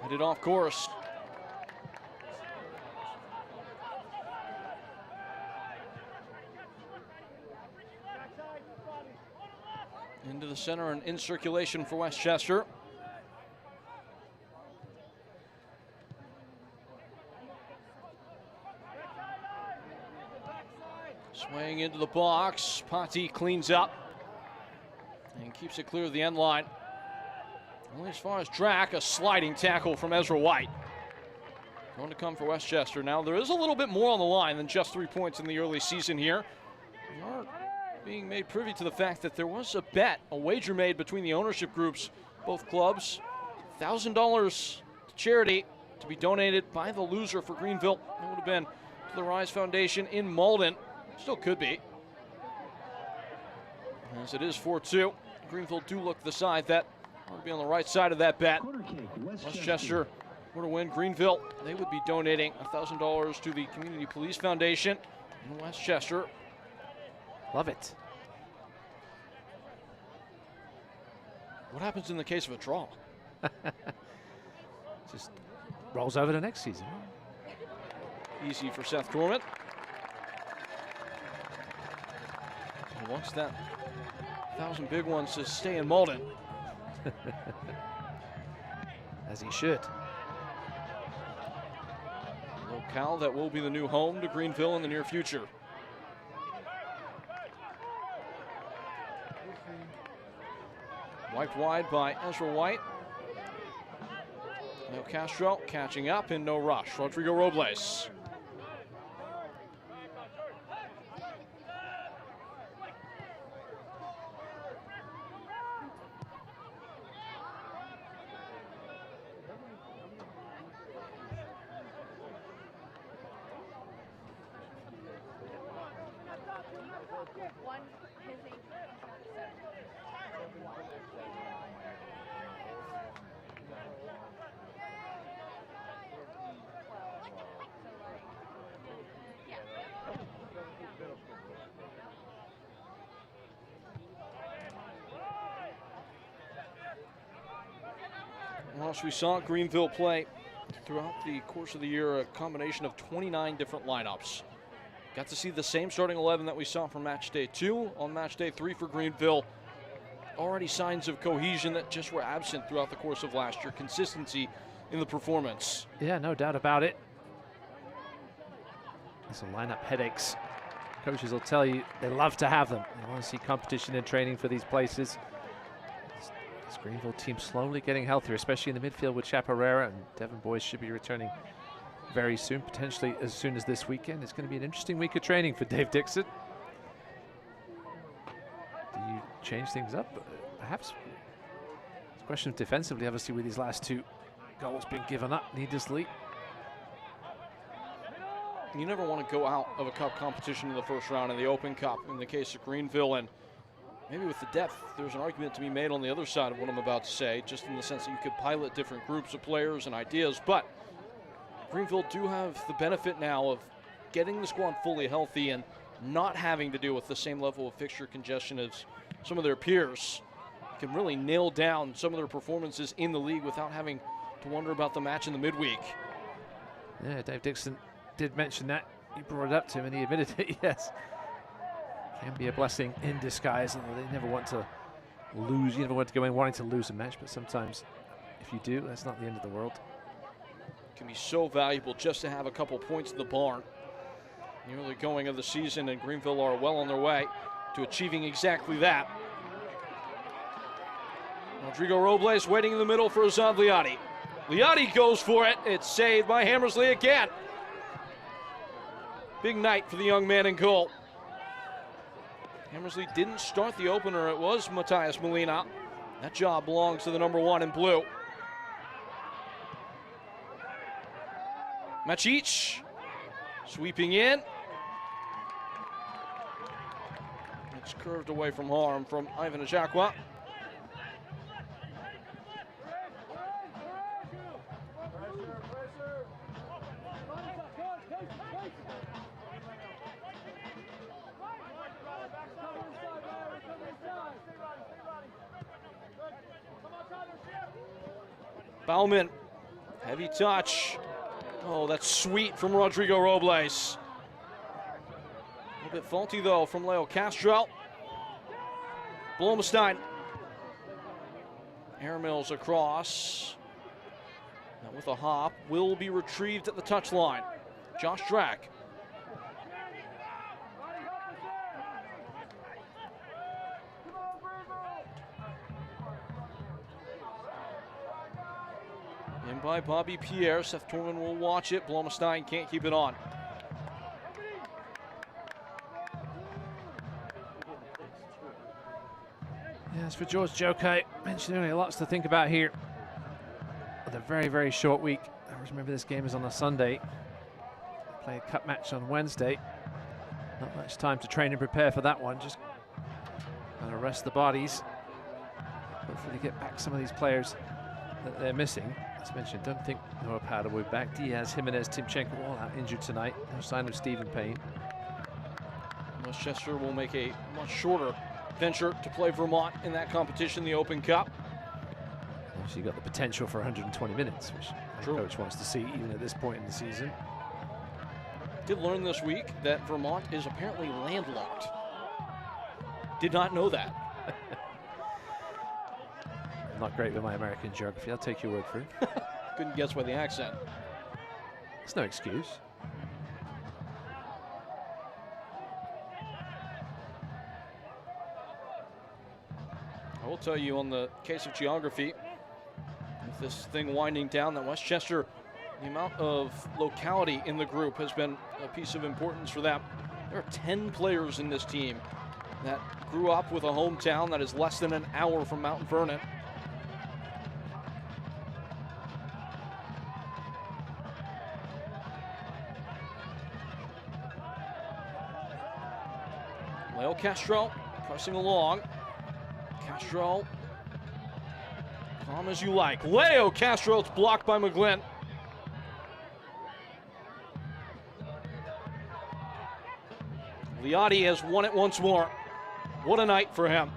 Headed off course. Into the center and in circulation for Westchester. Swaying into the box. Pati cleans up and keeps it clear of the end line. Only as far as track, a sliding tackle from Ezra White. Going to come for Westchester. Now, there is a little bit more on the line than just 3 points in the early season here. We are being made privy to the fact that there was a bet, a wager made between the ownership groups, both clubs. $1,000 to charity to be donated by the loser for Greenville. That would have been to the Rise Foundation in Malden. Still could be. As it is 4-2. Greenville do look the side that ought to be on the right side of that bet. Westchester were to win. Greenville, they would be donating $1,000 to the Community Police Foundation in Westchester. Love it. What happens in the case of a draw? Just rolls over to next season. Easy for Seth Gorman. He wants that 1,000 big ones to stay in Malden. As he should. A locale that will be the new home to Greenville in the near future. Wiped wide by Ezra White. Now Castro catching up in no rush. Rodrigo Robles. Well, we saw Greenville play throughout the course of the year a combination of 29 different lineups. Got to see the same starting 11 that we saw for match day 2 on match day 3 for Greenville. Already signs of cohesion that just were absent throughout the course of last year. Consistency in the performance. Yeah, no doubt about it. Some lineup headaches. Coaches will tell you they love to have them. They want to see competition and training for these places. This Greenville team slowly getting healthier, especially in the midfield with Chaparrera, and Devon Boyce should be returning very soon, potentially as soon as this weekend. It's going to be an interesting week of training for Dave Dixon. Do you change things up? Perhaps. It's a question of defensively, obviously, with these last 2 goals being given up needlessly. You never want to go out of a cup competition in the first round in the Open Cup in the case of Greenville, and maybe with the depth, there's an argument to be made on the other side of what I'm about to say, just in the sense that you could pilot different groups of players and ideas, but Greenville do have the benefit now of getting the squad fully healthy and not having to deal with the same level of fixture congestion as some of their peers. Can really nail down some of their performances in the league without having to wonder about the match in the midweek. Yeah, Dave Dixon did mention that. He brought it up to him and he admitted it, yes. Can be a blessing in disguise, and they never want to lose. You never want to go in wanting to lose a match, but sometimes if you do, that's not the end of the world. Can be so valuable just to have a couple points in the barn. The early going of the season, and Greenville are well on their way to achieving exactly that. Rodrigo Robles waiting in the middle for Azad Liati. Liati goes for it. It's saved by Hammersley again. Big night for the young man in goal. Hammersley didn't start the opener. It was Matthias Molina. That job belongs to the number 1 in blue. Macic sweeping in. It's curved away from harm from Ivan Ajakwa. Bauman, heavy touch. Oh, that's sweet from Rodrigo Robles. A little bit faulty though from Leo Castro. Blomstein. Air Mills across. Now with a hop, will be retrieved at the touchline. Josh Drack. In by Bobby Pierre. Seth Torman will watch it. Blomstein can't keep it on. As for George Jokai, mentioned earlier, lots to think about here. With a very, very short week. I always remember this game is on a Sunday. Play a cup match on Wednesday. Not much time to train and prepare for that one. Just kind of rest the bodies. Hopefully get back some of these players that they're missing. As mentioned, don't think Noah Powder will be back. Diaz, Jimenez, Timchenko all out injured tonight. No sign of Stephen Payne. Westchester will make a much shorter venture to play Vermont in that competition, the Open Cup. Obviously, got the potential for 120 minutes, which the coach wants to see even at this point in the season. Did learn this week that Vermont is apparently landlocked. Did not know that. I'm not great with my American geography. I'll take your word for it. Couldn't guess by the accent. It's no excuse. I will tell you on the case of geography, with this thing winding down, that Westchester, the amount of locality in the group has been a piece of importance for them. There are 10 players in this team that grew up with a hometown that is less than an hour from Mount Vernon. Leo Castro pressing along. Castro, calm as you like. Leo Castro, it's blocked by McGlynn. Liotti has won it once more. What a night for him.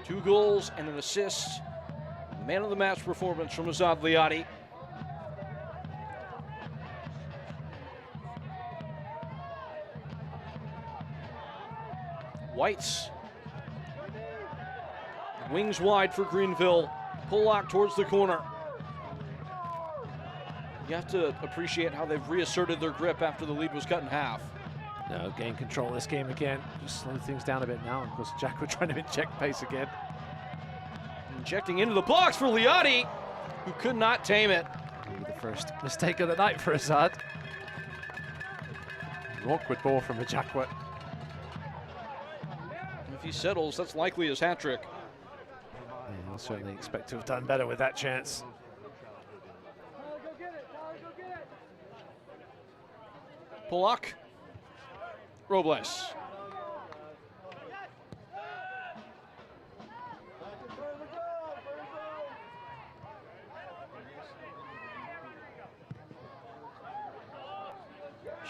2 goals and an assist. Man of the match performance from Azad Liotti. Whites. Wings wide for Greenville. Pollock towards the corner. You have to appreciate how they've reasserted their grip after the lead was cut in half. No, gain control of this game again. Just slow things down a bit now. Of course, Jack, we're trying to inject pace again. Injecting into the box for Liotti, who could not tame it. Maybe the first mistake of the night for Azad. An awkward ball from Ajakwa. If he settles, that's likely his hat trick. Yeah, I'll certainly expect to have done better with that chance. Pollock. Robles.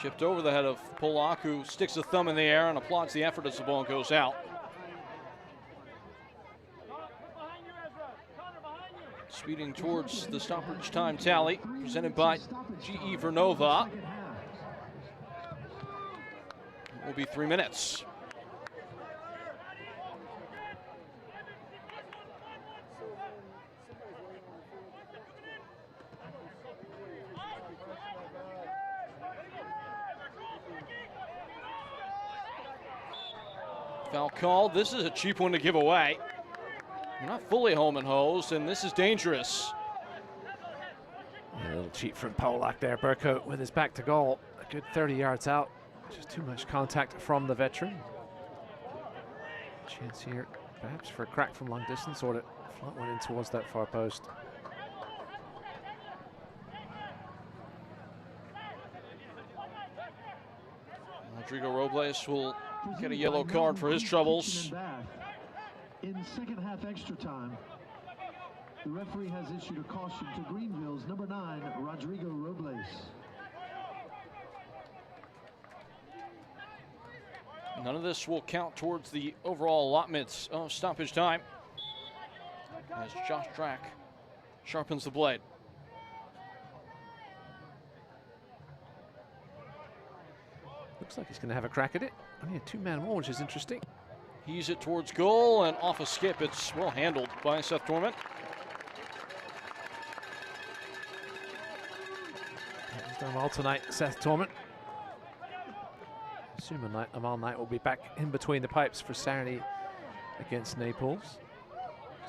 Shipped over the head of Pollock, who sticks a thumb in the air and applauds the effort as the ball goes out. Speeding towards the stoppage time tally, presented by GE Vernova. It will be 3 minutes. Foul call. This is a cheap one to give away. You're not fully home and hosed, and this is dangerous. A little cheat from Polak there. Burkout with his back to goal. A good 30 yards out. Just too much contact from the veteran. Chance here, perhaps for a crack from long distance, or to flight one in towards that far post. Rodrigo Robles will get a yellow card for his troubles. In second half extra time, the referee has issued a caution to Greenville's number 9, Rodrigo Robles. None of this will count towards the overall allotments of stoppage time as Josh Drack sharpens the blade. Looks like he's going to have a crack at it. Only a two-man wall, which is interesting. He's it towards goal and off a skip. It's well handled by Seth Torment. He's done well tonight, Seth Torment. Assuming Amal Knight will be back in between the pipes for Saturday against Naples.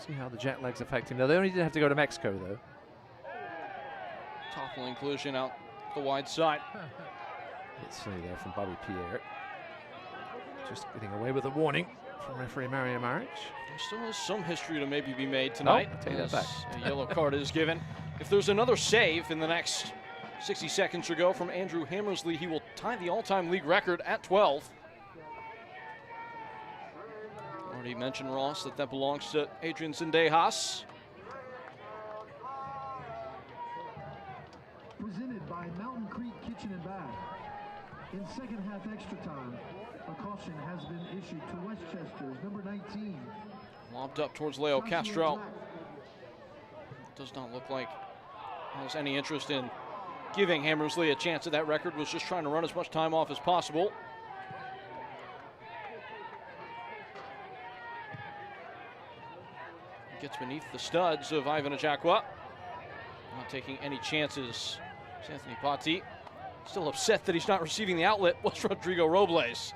See how the jet lag's affecting. Now, they only did have to go to Mexico, though. Toppling collision out the wide side. Let's see there from Bobby Pierre. Just getting away with a warning from referee Mario Maric. There still is some history to maybe be made tonight. Oh, take that back. A yellow card is given. If there's another save in the next 60 seconds to go from Andrew Hammersley, he will tie the all-time league record at 12. Already mentioned, Ross, that belongs to Adrian Zendejas. Presented by Mountain Creek Kitchen and Bath. In second half extra time, a caution has been issued to Westchester's number 19. Lobbed up towards Leo Castro. Does not look like has any interest in giving Hammersley a chance at that record. Was just trying to run as much time off as possible. Gets beneath the studs of Ivan Ajakwa. Not taking any chances. Anthony Patti still upset that he's not receiving the outlet. Was Rodrigo Robles.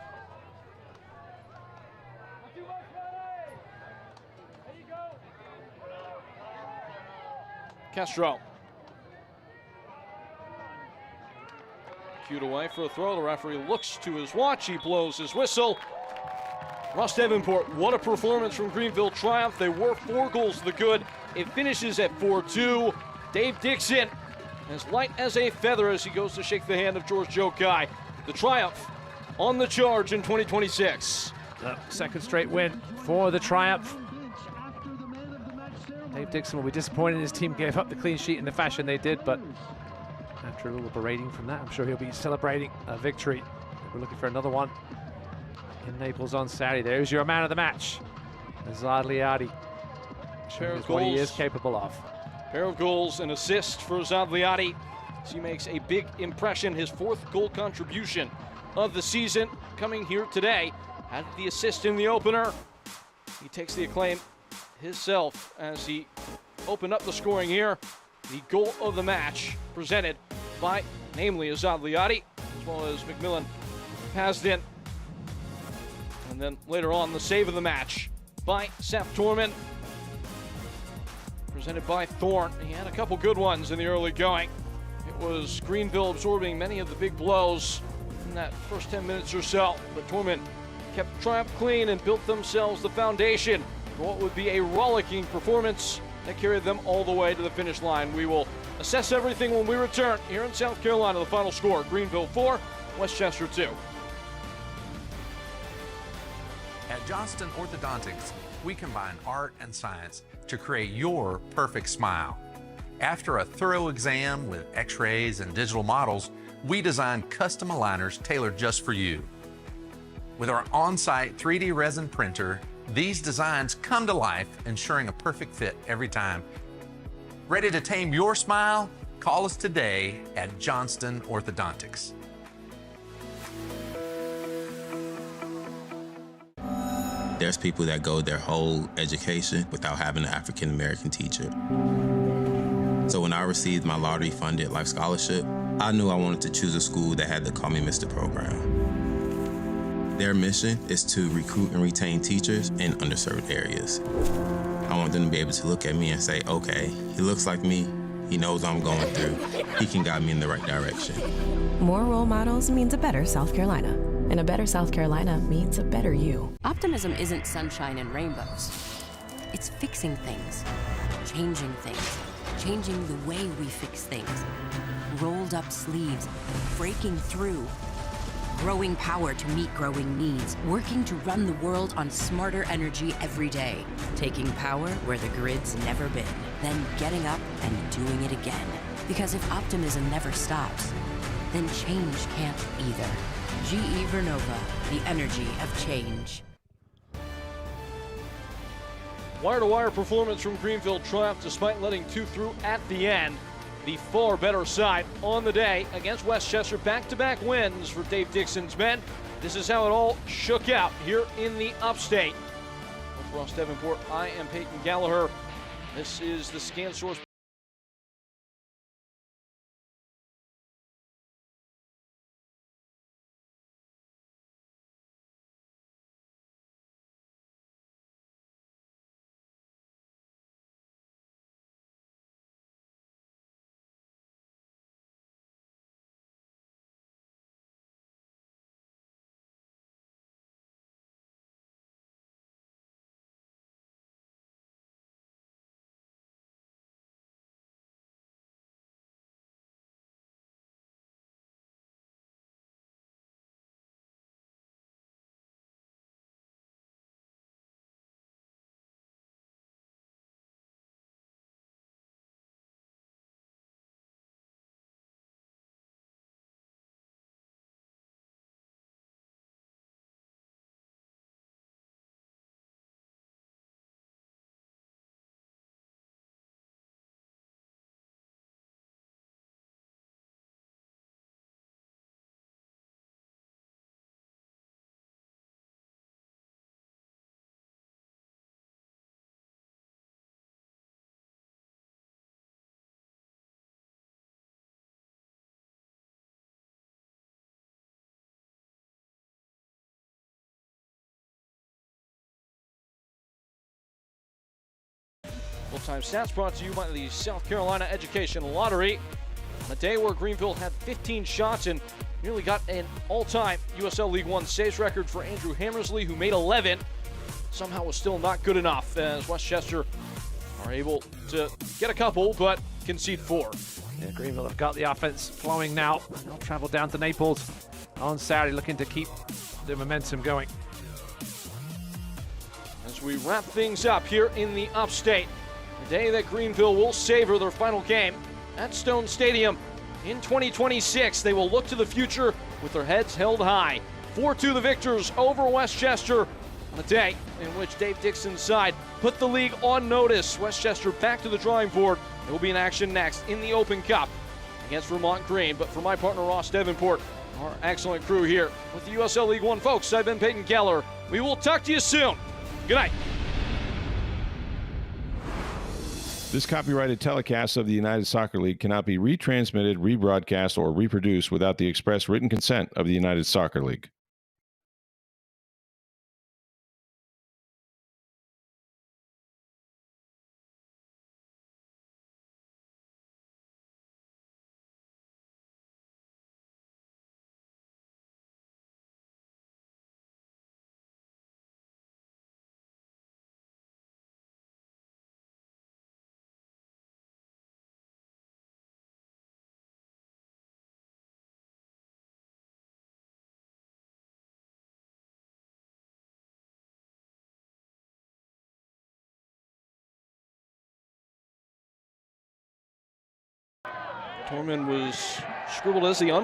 Castro. Cued away for a throw. The referee looks to his watch. He blows his whistle. Ross Davenport, what a performance from Greenville Triumph. They were 4 goals to the good. It finishes at 4-2. Dave Dixon, as light as a feather as he goes to shake the hand of George Jokai. The Triumph on the charge in 2026. The second straight win for the Triumph. Dave Dixon will be disappointed his team gave up the clean sheet in the fashion they did, but after a little berating from that, I'm sure he'll be celebrating a victory. We're looking for another one in Naples on Saturday. There's your man of the match, Azad Liadi. Shows what he is capable of. Pair of goals and assist for Azad Liadi. He makes a big impression. His 4th goal contribution of the season coming here today. Had the assist in the opener. He takes the acclaim himself as he opened up the scoring here. The goal of the match presented by namely Azad Liadi, as well as McMillan Pasden. And then later on, the save of the match by Seth Torment, presented by Thorne. He had a couple good ones in the early going. It was Greenville absorbing many of the big blows in that first 10 minutes or so. But Torment kept Triumph clean and built themselves the foundation for what would be a rollicking performance that carried them all the way to the finish line. We will assess everything when we return here in South Carolina. The final score, Greenville 4, Westchester 2. At Johnston Orthodontics, we combine art and science to create your perfect smile. After a thorough exam with x-rays and digital models, we design custom aligners tailored just for you. With our on-site 3D resin printer, these designs come to life, ensuring a perfect fit every time. Ready to tame your smile? Call us today at Johnston Orthodontics. There's people that go their whole education without having an African-American teacher. So when I received my lottery-funded life scholarship, I knew I wanted to choose a school that had the Call Me Mr. program. Their mission is to recruit and retain teachers in underserved areas. I want them to be able to look at me and say, okay, he looks like me, He knows I'm going through. He can guide me in the right direction. More role models means a better South Carolina. And a better South Carolina means a better you. Optimism isn't sunshine and rainbows. It's fixing things, changing the way we fix things. Rolled up sleeves, breaking through. Growing power to meet growing needs. Working to run the world on smarter energy every day. Taking power where the grid's never been. Then getting up and doing it again. Because if optimism never stops, then change can't either. GE Vernova, the energy of change. Wire-to-wire performance from Greenville triumphed despite letting two through at the end. The far better side on the day against Westchester. Back-to-back wins for Dave Dixon's men. This is how it all shook out here in the upstate. With Ross Davenport, I am Peyton Gallagher. This is the ScanSource. Full-time stats brought to you by the South Carolina Education Lottery. On a day where Greenville had 15 shots and nearly got an all-time USL League One saves record for Andrew Hammersley, who made 11. Somehow was still not good enough as Westchester are able to get a couple, but concede 4. Yeah, Greenville have got the offense flowing now. They'll travel down to Naples on Saturday, looking to keep the momentum going. As we wrap things up here in the upstate, the day that Greenville will savor their final game at Stone Stadium in 2026. They will look to the future with their heads held high. 4-2 the victors over Westchester on a day in which Dave Dixon's side put the league on notice. Westchester back to the drawing board. They will be in action next in the Open Cup against Vermont Green. But for my partner Ross Davenport, our excellent crew here with the USL League One folks, I've been Peyton Keller. We will talk to you soon. Good night. This copyrighted telecast of the United Soccer League cannot be retransmitted, rebroadcast, or reproduced without the express written consent of the United Soccer League. Torman was scribbled as the